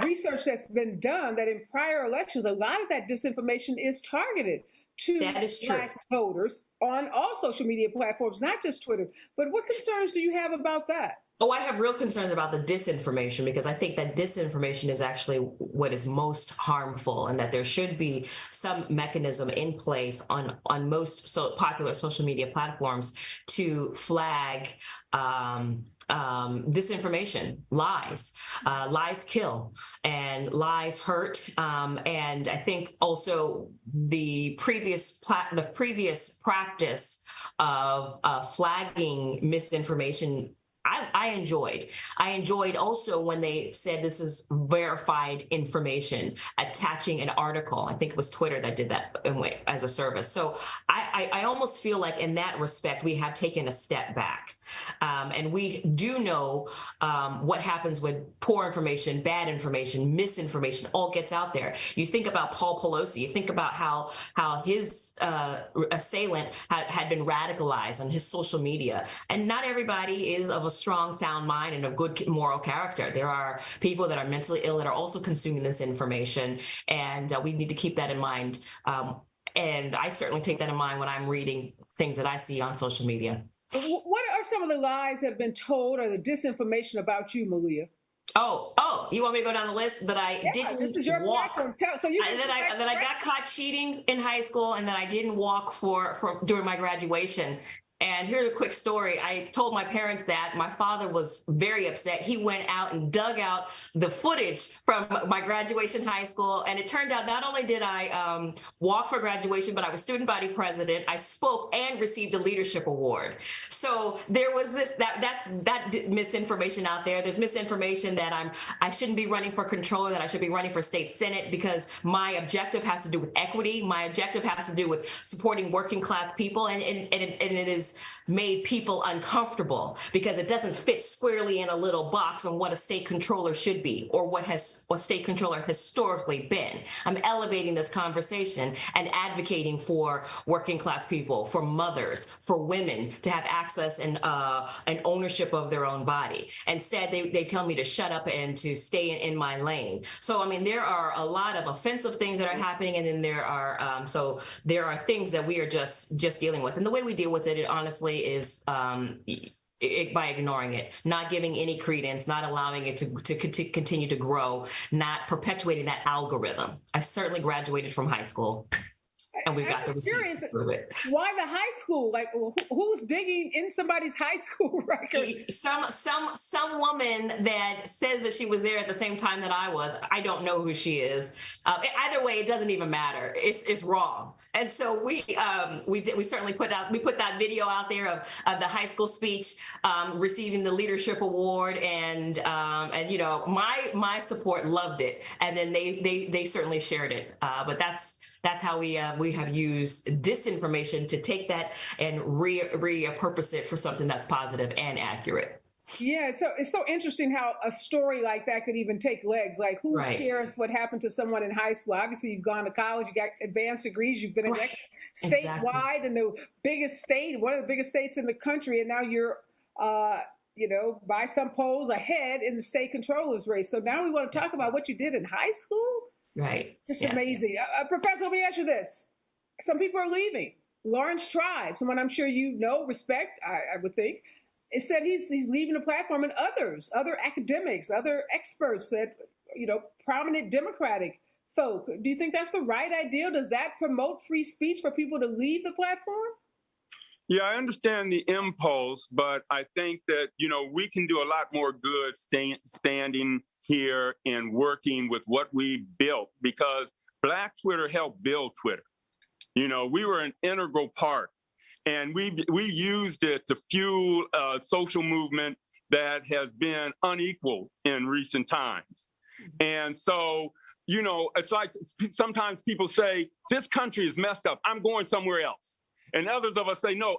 research that's been done that in prior elections, a lot of that disinformation is targeted to Black voters on all social media platforms, not just Twitter. But what concerns do you have about that? Oh, I have real concerns about the disinformation, because I think that disinformation is actually what is most harmful, and that there should be some mechanism in place on most popular social media platforms to flag disinformation. Lies kill, and lies hurt. And I think also the previous practice of flagging misinformation, I enjoyed also when they said this is verified information, attaching an article. I think it was Twitter that did that as a service. So I almost feel like in that respect, we have taken a step back. And we do know what happens with poor information, bad information, misinformation, all gets out there. You think about Paul Pelosi, you think about how his assailant had been radicalized on his social media. And not everybody is of a strong, sound mind and a good moral character. There are people that are mentally ill that are also consuming this information, and we need to keep that in mind. And I certainly take that in mind when I'm reading things that I see on social media. What are some of the lies that have been told or the disinformation about you, Malia? Oh, you want me to go down the list that I didn't this is your walk? So you and then I got caught cheating in high school, and then I didn't walk for during my graduation. And here's a quick story. I told my parents that. My father was very upset. He went out and dug out the footage from my graduation high school. And it turned out not only did I walk for graduation, but I was student body president. I spoke and received a leadership award. So there was that misinformation out there. There's misinformation that I shouldn't be running for controller, that I should be running for state senate, because my objective has to do with equity. My objective has to do with supporting working class people. And it is made people uncomfortable because it doesn't fit squarely in a little box on what a state controller should be or what a state controller historically been. I'm elevating this conversation and advocating for working class people, for mothers, for women to have access and ownership of their own body. Instead, they tell me to shut up and to stay in my lane. So, I mean, there are a lot of offensive things that are happening, and then there are things that we are just dealing with. And the way we deal with it honestly is by ignoring it, not giving any credence, not allowing it to continue to grow, not perpetuating that algorithm. I certainly graduated from high school, and we've got the receipts to prove it. Why the high school? Like, who's digging in somebody's high school record? Some woman that says that she was there at the same time that I was. I don't know who she is. Either way, it doesn't even matter. It's wrong. And so we certainly put that video out there of the high school speech receiving the leadership award, and my support loved it, and then they certainly shared it. But that's how we have used disinformation to take that and repurpose it for something that's positive and accurate. Yeah, so it's so interesting how a story like that could even take legs. Like, who cares what happened to someone in high school? Obviously, you've gone to college, you got advanced degrees, you've been statewide in the biggest state, one of the biggest states in the country, and now you're, by some polls ahead in the state controller's race. So now we want to talk about what you did in high school? Right. Just amazing. Professor, let me ask you this. Some people are leaving. Lawrence Tribe, someone I'm sure you know, respect, I would think, it said he's leaving the platform, and other academics, other experts that, prominent Democratic folk. Do you think that's the right idea? Does that promote free speech for people to leave the platform? Yeah, I understand the impulse, but I think that, we can do a lot more good standing here and working with what we built, because Black Twitter helped build Twitter. We were an integral part. And we used it to fuel a social movement that has been unequal in recent times. And so, it's like sometimes people say, this country is messed up, I'm going somewhere else. and others of us say, no,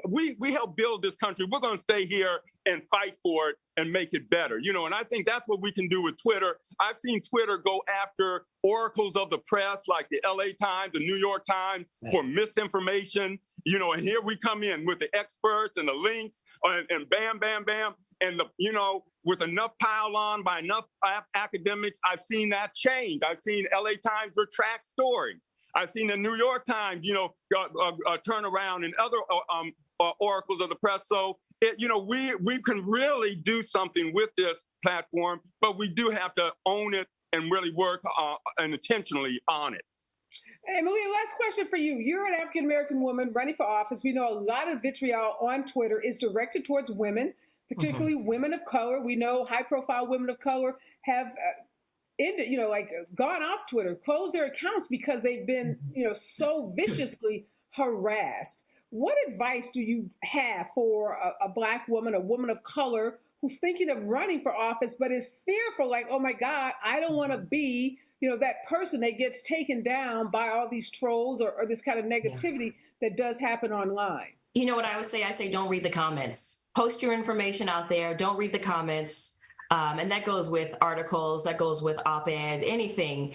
we help build this country. We're going to stay here and fight for it and make it better. And I think that's what we can do with Twitter. I've seen Twitter go after oracles of the press like the LA Times, the New York Times for misinformation. And here we come in with the experts and the links and bam, bam, bam. And with enough pile on by enough academics, I've seen that change. I've seen LA Times retract stories. I've seen the New York Times, turn around and other oracles of the press. So, we can really do something with this platform, but we do have to own it and really work and intentionally on it. Hey, Malia, last question for you. You're an African-American woman running for office. We know a lot of vitriol on Twitter is directed towards women, particularly women of color. We know high-profile women of color have gone off Twitter, closed their accounts because they've been, so viciously harassed. What advice do you have for a Black woman, a woman of color who's thinking of running for office, but is fearful, like, oh my God, I don't want to be, that person that gets taken down by all these trolls or this kind of negativity that does happen online? You know what I would say? I say, don't read the comments. Post your information out there. Don't read the comments. And that goes with articles, that goes with op-eds, anything,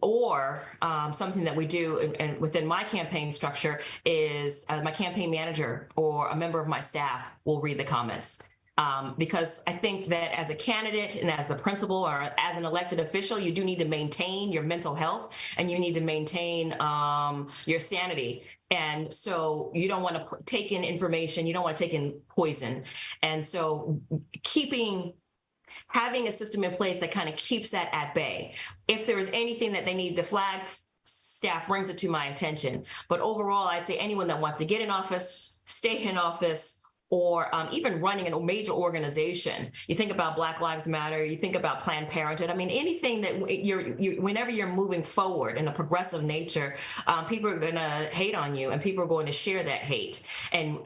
or something that we do and within my campaign structure is my campaign manager or a member of my staff will read the comments. Because I think that as a candidate and as the principal or as an elected official, you do need to maintain your mental health and you need to maintain your sanity. And so you don't want to take in information, you don't want to take in poison. And so having a system in place that kind of keeps that at bay. If there is anything that they need, the flag staff brings it to my attention. But overall, I'd say anyone that wants to get in office, stay in office, or even running a major organization. You think about Black Lives Matter, you think about Planned Parenthood. I mean, anything that whenever you're moving forward in a progressive nature, people are going to hate on you and people are going to share that hate and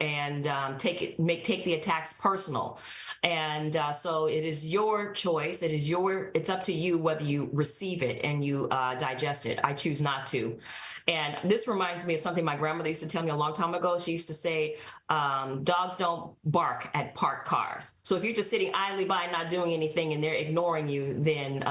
take the attacks personal. And so it is your choice. It's up to you whether you receive it and you digest it. I choose not to. And this reminds me of something my grandmother used to tell me a long time ago. She used to say, dogs don't bark at parked cars. So if you're just sitting idly by not doing anything and they're ignoring you, then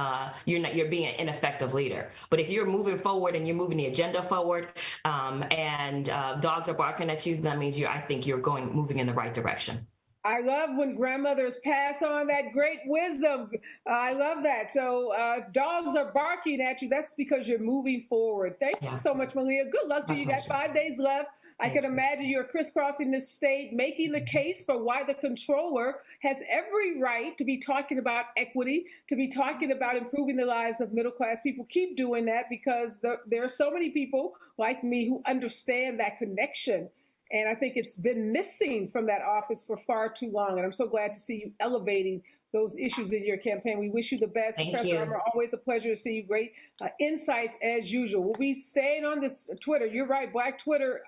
you're being an ineffective leader. But if you're moving forward and you're moving the agenda forward and dogs are barking at you, that means I think you're moving in the right direction. I love when grandmothers pass on that great wisdom. I love that. So dogs are barking at you. That's because you're moving forward. Thank you so much, Malia. Good luck to you. You got 5 days left. I can imagine you're crisscrossing this state, making the case for why the controller has every right to be talking about equity, to be talking about improving the lives of middle-class people. Keep doing that because there are so many people like me who understand that connection. And I think it's been missing from that office for far too long. And I'm so glad to see you elevating those issues in your campaign. We wish you the best. Thank Professor you. Armour, always a pleasure to see you. Great insights as usual. We'll be staying on this Twitter. You're right, Black Twitter.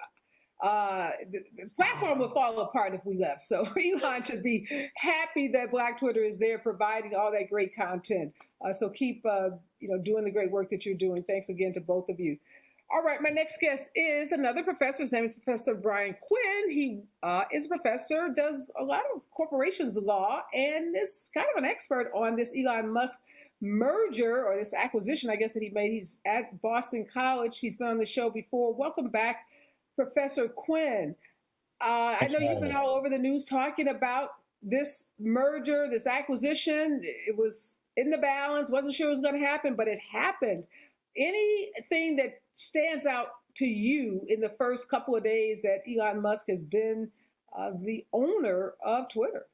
This platform would fall apart if we left. So Elon should be happy that Black Twitter is there providing all that great content. So keep doing the great work that you're doing. Thanks again to both of you. All right, my next guest is another professor. His name is Professor Brian Quinn. He is a professor, does a lot of corporations law, and is kind of an expert on this Elon Musk merger or this acquisition, I guess, that he made. He's at Boston College. He's been on the show before. Welcome back, Professor Quinn. I know you've been all over the news talking about this merger, this acquisition. It was in the balance, wasn't sure it was going to happen, but it happened. Anything that stands out to you in the first couple of days that Elon Musk has been the owner of Twitter?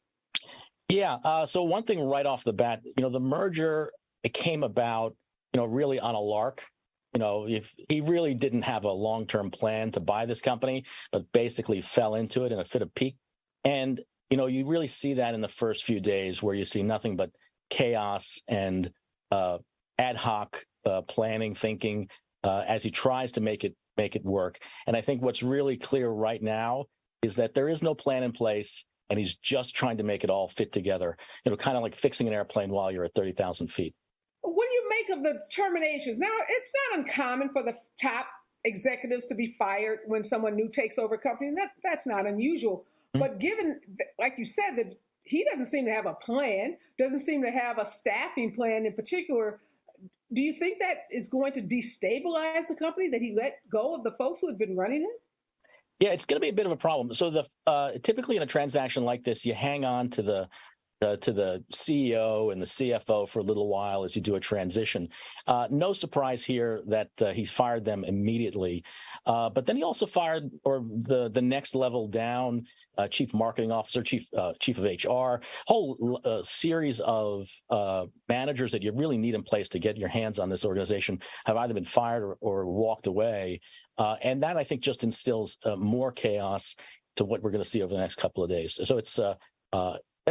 Yeah. So one thing right off the bat, the merger, it came about, really on a lark. If he really didn't have a long-term plan to buy this company, but basically fell into it in a fit of pique. And, you really see that in the first few days where you see nothing but chaos and ad hoc planning, thinking as he tries to make it work. And I think what's really clear right now is that there is no plan in place, and he's just trying to make it all fit together. Kind of like fixing an airplane while you're at 30,000 feet. What do you make of the terminations? Now, it's not uncommon for the top executives to be fired when someone new takes over a company. That's not unusual. But given, like you said, that he doesn't seem to have a plan, doesn't seem to have a staffing plan in particular, do you think that is going to destabilize the company, that he let go of the folks who had been running it? Yeah, it's going to be a bit of a problem. So typically in a transaction like this, you hang on to the CEO and the CFO for a little while as you do a transition. No surprise here that he's fired them immediately. But then he also fired the next level down, chief marketing officer, chief of HR, whole series of managers that you really need in place to get your hands on this organization have either been fired or walked away. And that, I think, just instills more chaos to what we're going to see over the next couple of days. So it's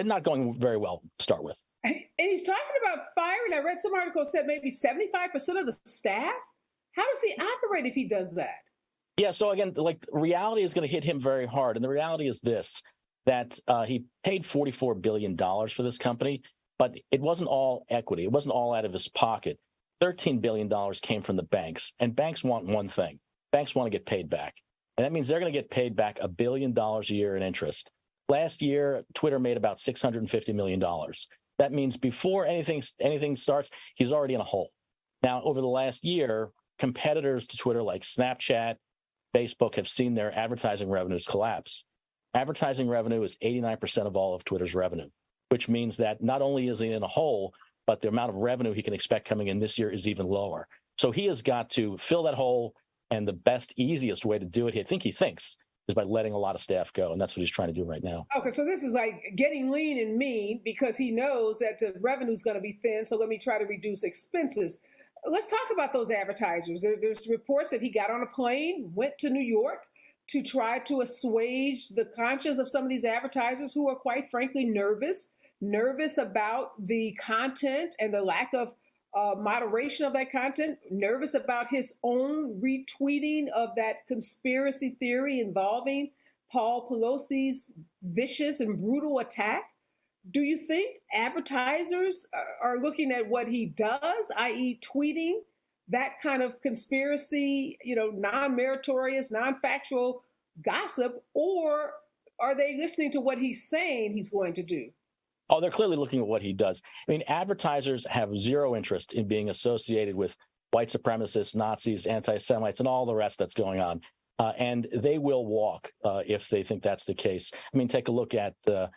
not going very well to start with. And he's talking about firing. I read some article said maybe 75% of the staff. How does he operate if he does that? Yeah, so again, like, reality is going to hit him very hard. And the reality is this, that he paid $44 billion for this company, but it wasn't all equity. It wasn't all out of his pocket. $13 billion came from the banks. And banks want one thing. Banks want to get paid back. And that means they're going to get paid back $1 billion a year in interest. Last year, Twitter made about $650 million. That means before anything starts, he's already in a hole. Now, over the last year, competitors to Twitter like Snapchat, Facebook have seen their advertising revenues collapse. Advertising revenue is 89% of all of Twitter's revenue, which means that not only is he in a hole, but the amount of revenue he can expect coming in this year is even lower. So he has got to fill that hole, and the best, easiest way to do it, he thinks, is by letting a lot of staff go, and that's what he's trying to do right now. Okay, so this is like getting lean and mean because he knows that the revenue is going to be thin, so let me try to reduce expenses. Let's talk about those advertisers. There's reports that he got on a plane, went to New York to try to assuage the conscience of some of these advertisers who are, quite frankly, nervous about the content and the lack of moderation of that content, nervous about his own retweeting of that conspiracy theory involving Paul Pelosi's vicious and brutal attack. Do you think advertisers are looking at what he does, i.e. tweeting that kind of conspiracy, non-meritorious, non-factual gossip, or are they listening to what he's saying he's going to do? Oh, they're clearly looking at what he does. I mean, advertisers have zero interest in being associated with white supremacists, Nazis, anti-Semites, and all the rest that's going on. And they will walk if they think that's the case. I mean, take a look at the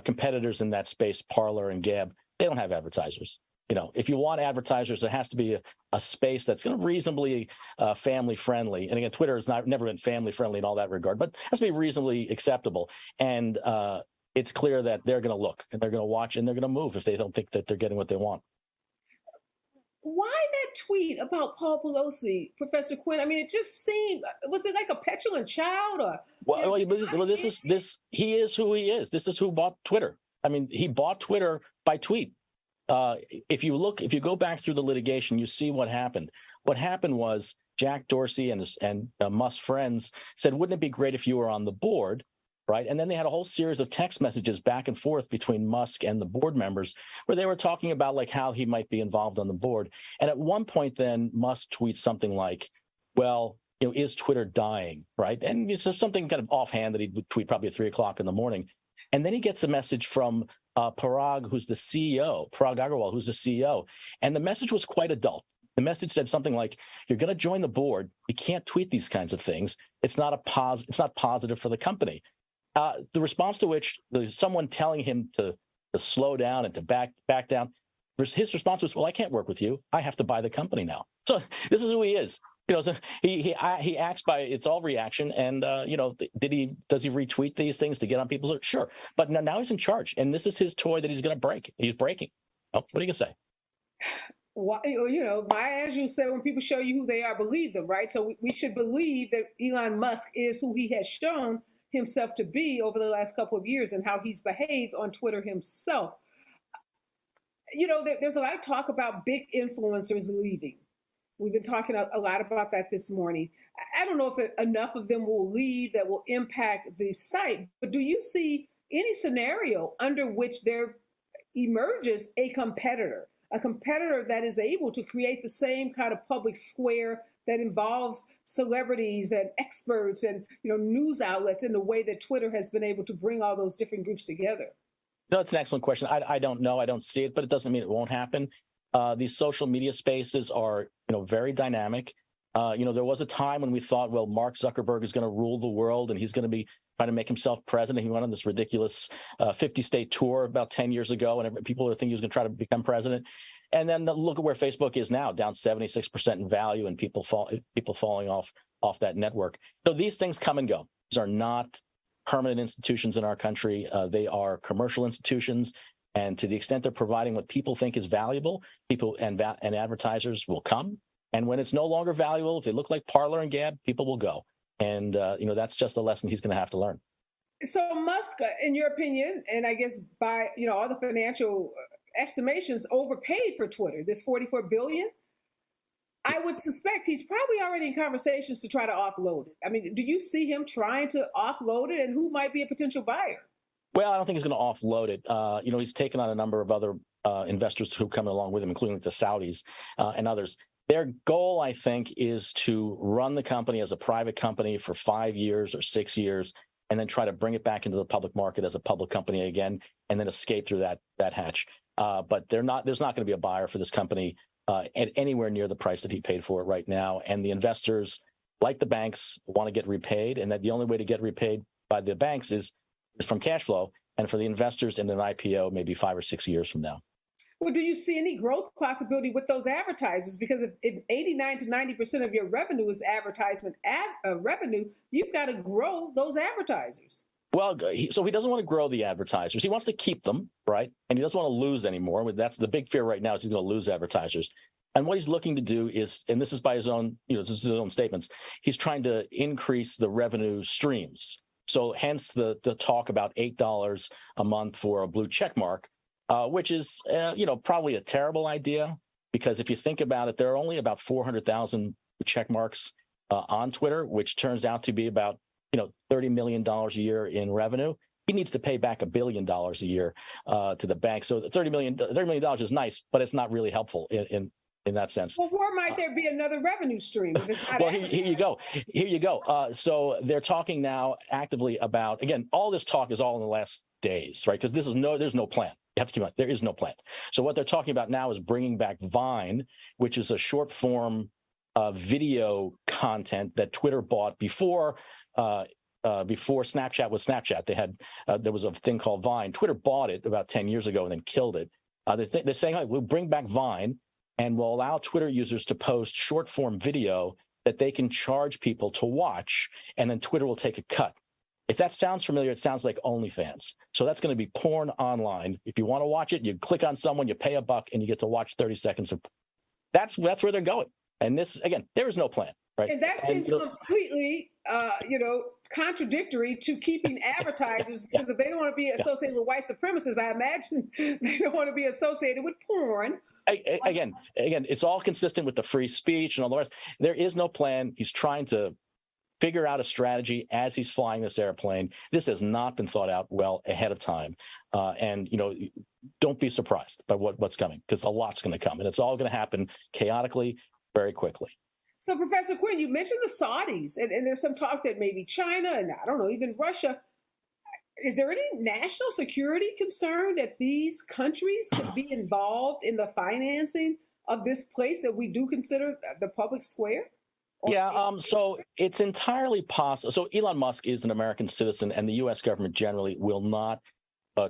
competitors in that space, Parler and Gab. They don't have advertisers. If you want advertisers, there has to be a space that's going to reasonably family friendly. And again, Twitter has never been family friendly in all that regard, but it has to be reasonably acceptable. And it's clear that they're going to look and they're going to watch and they're going to move if they don't think that they're getting what they want. Why that tweet about Paul Pelosi, Professor Quinn? I mean, it just seemed, was it like a petulant child? He is who he is. This is who bought Twitter. I mean, he bought Twitter by tweet. If you go back through the litigation, you see what happened. What happened was Jack Dorsey and Musk's friends said, wouldn't it be great if you were on the board? Right. And then they had a whole series of text messages back and forth between Musk and the board members where they were talking about like how he might be involved on the board. And at one point, then Musk tweets something like, well, is Twitter dying? Right. And it's something kind of offhand that he would tweet probably at 3:00 in the morning. And then he gets a message from Parag, who's the CEO, Parag Agrawal, who's the CEO. And the message was quite adult. The message said something like, you're going to join the board. You can't tweet these kinds of things. It's not positive for the company. The response to which there's someone telling him to slow down and to back down. His response was, well, I can't work with you. I have to buy the company now. So this is who he is. So he acts by, it's all reaction. And, does he retweet these things to get on people's? Sure. But now he's in charge. And this is his toy that he's going to break. He's breaking. Oh, what are you going to say? Well, as you said, when people show you who they are, believe them, right? So we should believe that Elon Musk is who he has shown himself to be over the last couple of years and how he's behaved on Twitter himself. There's a lot of talk about big influencers leaving. We've been talking a lot about that this morning. I don't know if enough of them will leave that will impact the site, but do you see any scenario under which there emerges a competitor that is able to create the same kind of public square that involves celebrities and experts and news outlets in the way that Twitter has been able to bring all those different groups together? No, it's an excellent question. I don't know. I don't see it, but it doesn't mean it won't happen. These social media spaces are, very dynamic. There was a time when we thought, well, Mark Zuckerberg is going to rule the world and he's going to be trying to make himself president. He went on this ridiculous 50-state tour about 10 years ago, and people were thinking he was going to try to become president. And then look at where Facebook is now, down 76% in value, and people falling off that network. So these things come and go. These are not permanent institutions in our country. They are commercial institutions. And to the extent they're providing what people think is valuable, people and advertisers will come. And when it's no longer valuable, if they look like Parler and Gab, people will go. And, that's just a lesson he's going to have to learn. So Musk, in your opinion, and I guess by, all the financial estimations, overpaid for Twitter, this $44 billion. I would suspect he's probably already in conversations to try to offload it. I mean, do you see him trying to offload it, and who might be a potential buyer? Well, I don't think he's going to offload it. He's taken on a number of other investors who come along with him, including the Saudis and others. Their goal, I think, is to run the company as a private company for 5 years or 6 years, and then try to bring it back into the public market as a public company again, and then escape through that hatch. But there's not going to be a buyer for this company at anywhere near the price that he paid for it right now. And the investors, like the banks, want to get repaid, and that the only way to get repaid by the banks is from cash flow, and for the investors in an IPO, maybe 5 or 6 years from now. Well, do you see any growth possibility with those advertisers? Because if 89 to 90% of your revenue is advertisement revenue, you've got to grow those advertisers. Well, so he doesn't want to grow the advertisers. He wants to keep them, right? And he doesn't want to lose anymore. That's the big fear right now, is he's going to lose advertisers. And what he's looking to do is, and this is by his own, this is his own statements, he's trying to increase the revenue streams. So hence the talk about $8 a month for a blue check mark, which is, probably a terrible idea, because if you think about it, there are only about 400,000 check marks on Twitter, which turns out to be about, $30 million a year in revenue. He needs to pay back $1 billion a year to the bank. So $30 million is nice, but it's not really helpful in that sense. Well, where might there be another revenue stream if it's not? Well, here you go. So they're talking now actively about, again, all this talk is all in the last days, right? Because there's no plan. You have to keep in mind, there is no plan. So what they're talking about now is bringing back Vine, which is a short form video content that Twitter bought before Snapchat was Snapchat. They had there was a thing called Vine. Twitter bought it about 10 years ago and then killed it. They're saying, hey, we'll bring back Vine, and we'll allow Twitter users to post short form video that they can charge people to watch, and then Twitter will take a cut. If that sounds familiar, it sounds like OnlyFans. So that's going to be porn online. If you want to watch it, you click on someone, you pay $1, and you get to watch 30 seconds of. That's where they're going. And this, again, there is no plan, right? And that seems completely, contradictory to keeping advertisers, because if they don't want to be associated with white supremacists, I imagine they don't want to be associated with porn. Again, it's all consistent with the free speech and all the rest. There is no plan. He's trying to figure out a strategy as he's flying this airplane. This has not been thought out well ahead of time. And don't be surprised by what's coming, because a lot's going to come, and it's all going to happen chaotically, very quickly. So, Professor Quinn, you mentioned the Saudis, and there's some talk that maybe China, and I don't know, even Russia. Is there any national security concern that these countries could be involved in the financing of this place that we do consider the public square? So it's entirely possible. So Elon Musk is an American citizen, and the U.S. government generally will not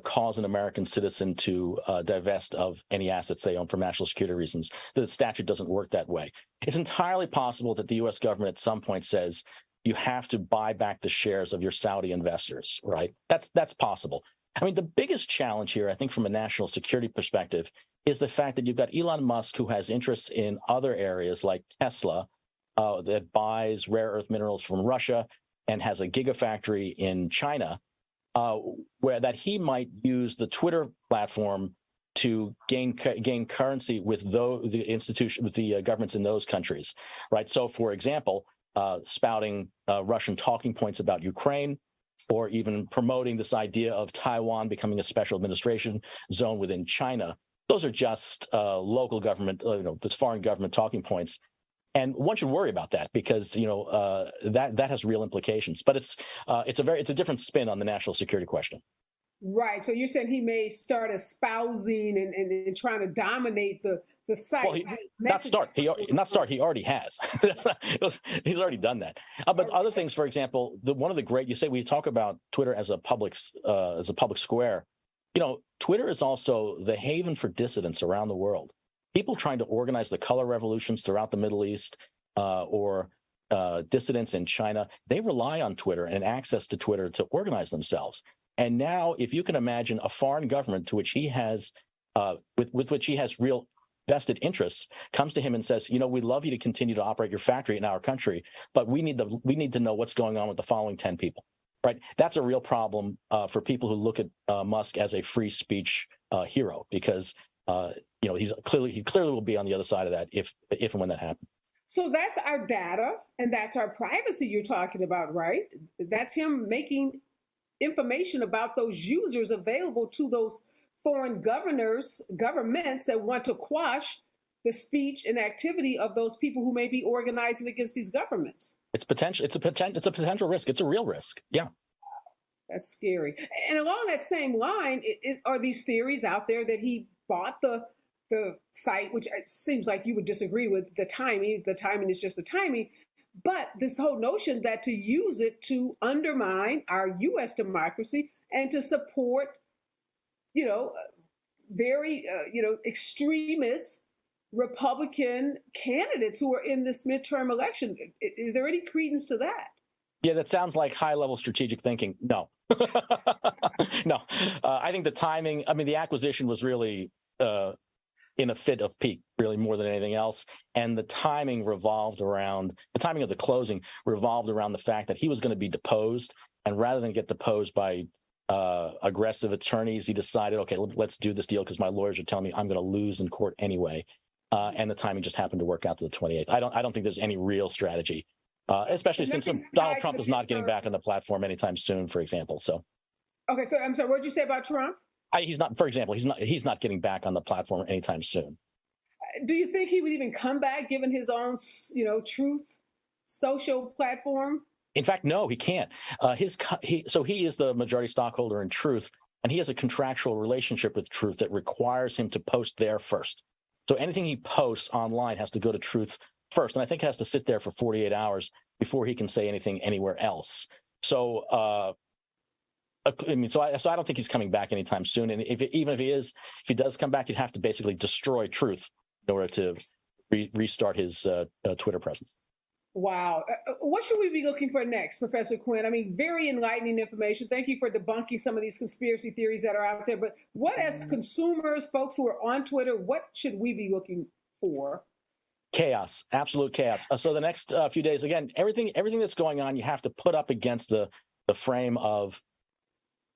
cause an American citizen to divest of any assets they own for national security reasons. The statute doesn't work that way. It's entirely possible that the U.S. government at some point says you have to buy back the shares of your Saudi investors, right? That's possible. I mean, the biggest challenge here, I think, from a national security perspective, is the fact that you've got Elon Musk, who has interests in other areas like Tesla, that buys rare earth minerals from Russia and has a gigafactory in China, where that he might use the Twitter platform to gain currency with the governments in those countries, right? So, for example, spouting Russian talking points about Ukraine, or even promoting this idea of Taiwan becoming a special administration zone within China. Those are just local government, this foreign government talking points. And one should worry about that because that has real implications. But it's a different spin on the national security question. Right. So you're saying he may start espousing and trying to dominate the site. Well, he already has. He's already done that. But other things, for example, one of the great, we talk about Twitter as a public square. Twitter is also the haven for dissidents around the world. People trying to organize the color revolutions throughout the Middle East or dissidents in China, they rely on Twitter and access to Twitter to organize themselves. And now, if you can imagine a foreign government to which he has, with which he has real vested interests, comes to him and says, we'd love you to continue to operate your factory in our country, but we need to know what's going on with the following 10 people. Right? That's a real problem for people who look at Musk as a free speech hero, because he clearly will be on the other side of that if and when that happens. So that's our data and that's our privacy you're talking about, right? That's him making information about those users available to those foreign governments that want to quash the speech and activity of those people who may be organizing against these governments. It's a potential risk. It's a real risk. Yeah. That's scary. And along that same line, are these theories out there that he bought the site, which it seems like you would disagree with the timing. The timing is just the timing. But this whole notion that to use it to undermine our U.S. democracy and to support, very, extremist Republican candidates who are in this midterm election. Is there any credence to that? Yeah, that sounds like high-level strategic thinking. No. No. I think the timing, the acquisition was really in a fit of pique, really more than anything else. And the timing of the closing revolved around the fact that he was going to be deposed. And rather than get deposed by aggressive attorneys, he decided, okay, let's do this deal because my lawyers are telling me I'm going to lose in court anyway. And the timing just happened to work out to the 28th. I don't think there's any real strategy, especially since Donald Trump is not getting back on the platform anytime soon, for example. So, okay, so I'm sorry, what did you say about Trump? He's not getting back on the platform anytime soon. Do you think he would even come back given his own, Truth social platform? In fact, no, he can't. He is the majority stockholder in Truth, and he has a contractual relationship with Truth that requires him to post there first. So anything he posts online has to go to Truth first, and I think it has to sit there for 48 hours before he can say anything anywhere else. So, so I don't think he's coming back anytime soon. And if he does come back, you'd have to basically destroy Truth in order to restart his Twitter presence. Wow. What should we be looking for next, Professor Quinn? Very enlightening information. Thank you for debunking some of these conspiracy theories that are out there. But what, as consumers, folks who are on Twitter, what should we be looking for? Chaos, absolute chaos. So the next few days, again, everything that's going on, you have to put up against the frame of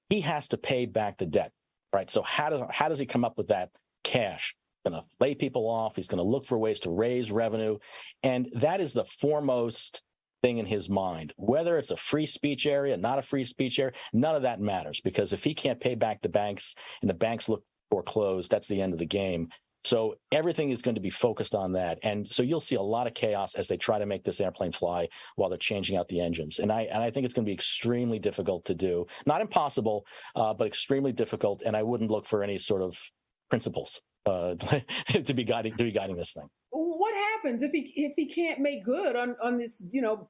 he has to pay back the debt, right? So how does he come up with that cash? Going to lay people off. He's going to look for ways to raise revenue. And that is the foremost thing in his mind. Whether it's a free speech area, not a free speech area, none of that matters, because if he can't pay back the banks and the banks look foreclosed, that's the end of the game. So everything is going to be focused on that. And so you'll see a lot of chaos as they try to make this airplane fly while they're changing out the engines. And I think it's going to be extremely difficult to do. Not impossible, but extremely difficult. And I wouldn't look for any sort of principles to be guiding this thing. What happens if he can't make good on this, $1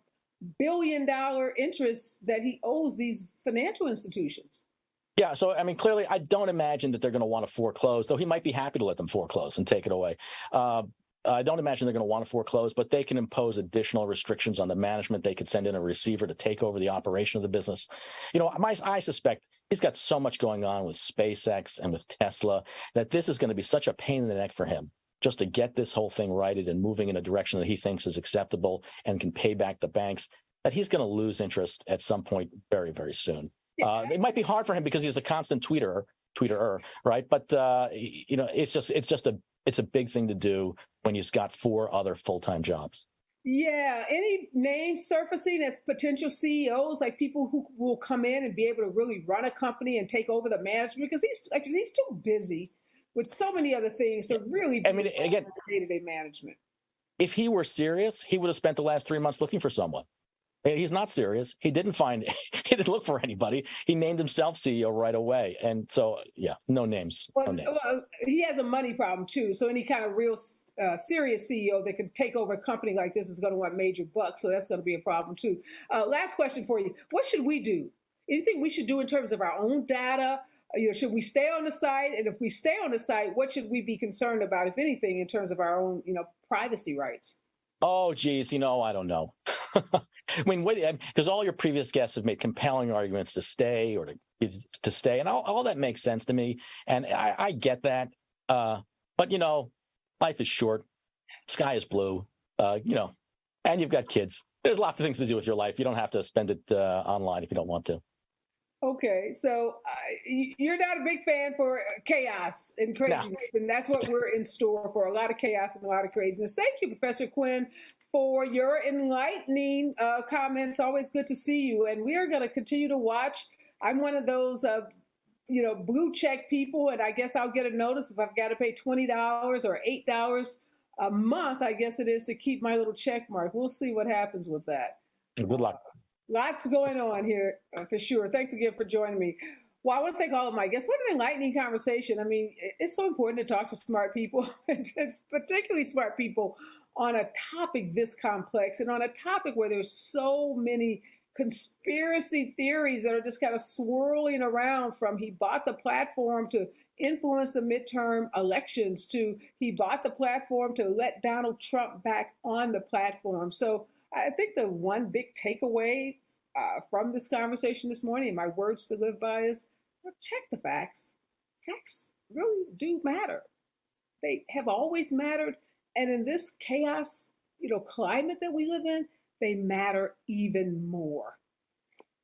billion interest that he owes these financial institutions? Yeah, so clearly, I don't imagine that they're going to want to foreclose, though he might be happy to let them foreclose and take it away. I don't imagine they're going to want to foreclose, but they can impose additional restrictions on the management. They could send in a receiver to take over the operation of the business. I suspect he's got so much going on with SpaceX and with Tesla that this is going to be such a pain in the neck for him just to get this whole thing righted and moving in a direction that he thinks is acceptable and can pay back the banks, that he's going to lose interest at some point very, very soon. It might be hard for him because he's a constant tweeter, right? But it's a big thing to do when you've got 4 other full-time jobs. Yeah. Any names surfacing as potential CEOs, like people who will come in and be able to really run a company and take over the management? Because he's too busy with so many other things to really be again, day-to-day management. If he were serious, he would have spent the last 3 months looking for someone. He's not serious. He didn't he didn't look for anybody. He named himself CEO right away. And so, yeah, no names. Well, no names. He has a money problem too. So any kind of real serious CEO that can take over a company like this is going to want major bucks. So that's going to be a problem too. Last question for you. What should we do? Anything we should do in terms of our own data? Should we stay on the site? And if we stay on the site, what should we be concerned about, if anything, in terms of our own, privacy rights? Oh, geez, I don't know. I mean, because all your previous guests have made compelling arguments to stay or to stay, and all that makes sense to me, and I get that. But life is short, sky is blue, and you've got kids. There's lots of things to do with your life. You don't have to spend it online if you don't want to. Okay, so you're not a big fan for chaos and craziness, and that's what we're in store for, a lot of chaos and a lot of craziness. Thank you, Professor Quinn, for your enlightening comments. Always good to see you, and we are going to continue to watch. I'm one of those, blue check people, and I guess I'll get a notice if I've got to pay $20 or $8 a month, I guess it is, to keep my little check mark. We'll see what happens with that. Good luck. Lots going on here, for sure. Thanks again for joining me. Well, I want to thank all of my guests. What an enlightening conversation. I mean, it's so important to talk to smart people, and just particularly smart people on a topic this complex and on a topic where there's so many conspiracy theories that are just kind of swirling around, from he bought the platform to influence the midterm elections to he bought the platform to let Donald Trump back on the platform. So I think the one big takeaway from this conversation this morning, and my words to live by, is check the facts. Facts really do matter. They have always mattered. And in this chaos, climate that we live in, they matter even more.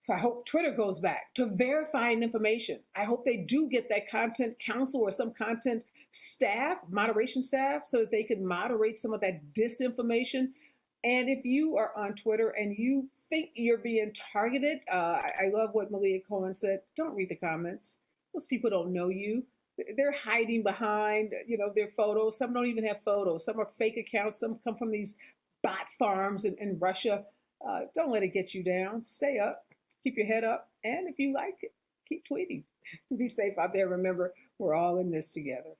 So I hope Twitter goes back to verifying information. I hope they do get that content counsel or some content staff, moderation staff, so that they can moderate some of that disinformation. And if you are on Twitter and you think you're being targeted, I love what Malia Cohen said. Don't read the comments. Those people don't know you. They're hiding behind, their photos. Some don't even have photos. Some are fake accounts. Some come from these bot farms in Russia. Don't let it get you down. Stay up. Keep your head up. And if you like it, keep tweeting. Be safe out there. Remember, we're all in this together.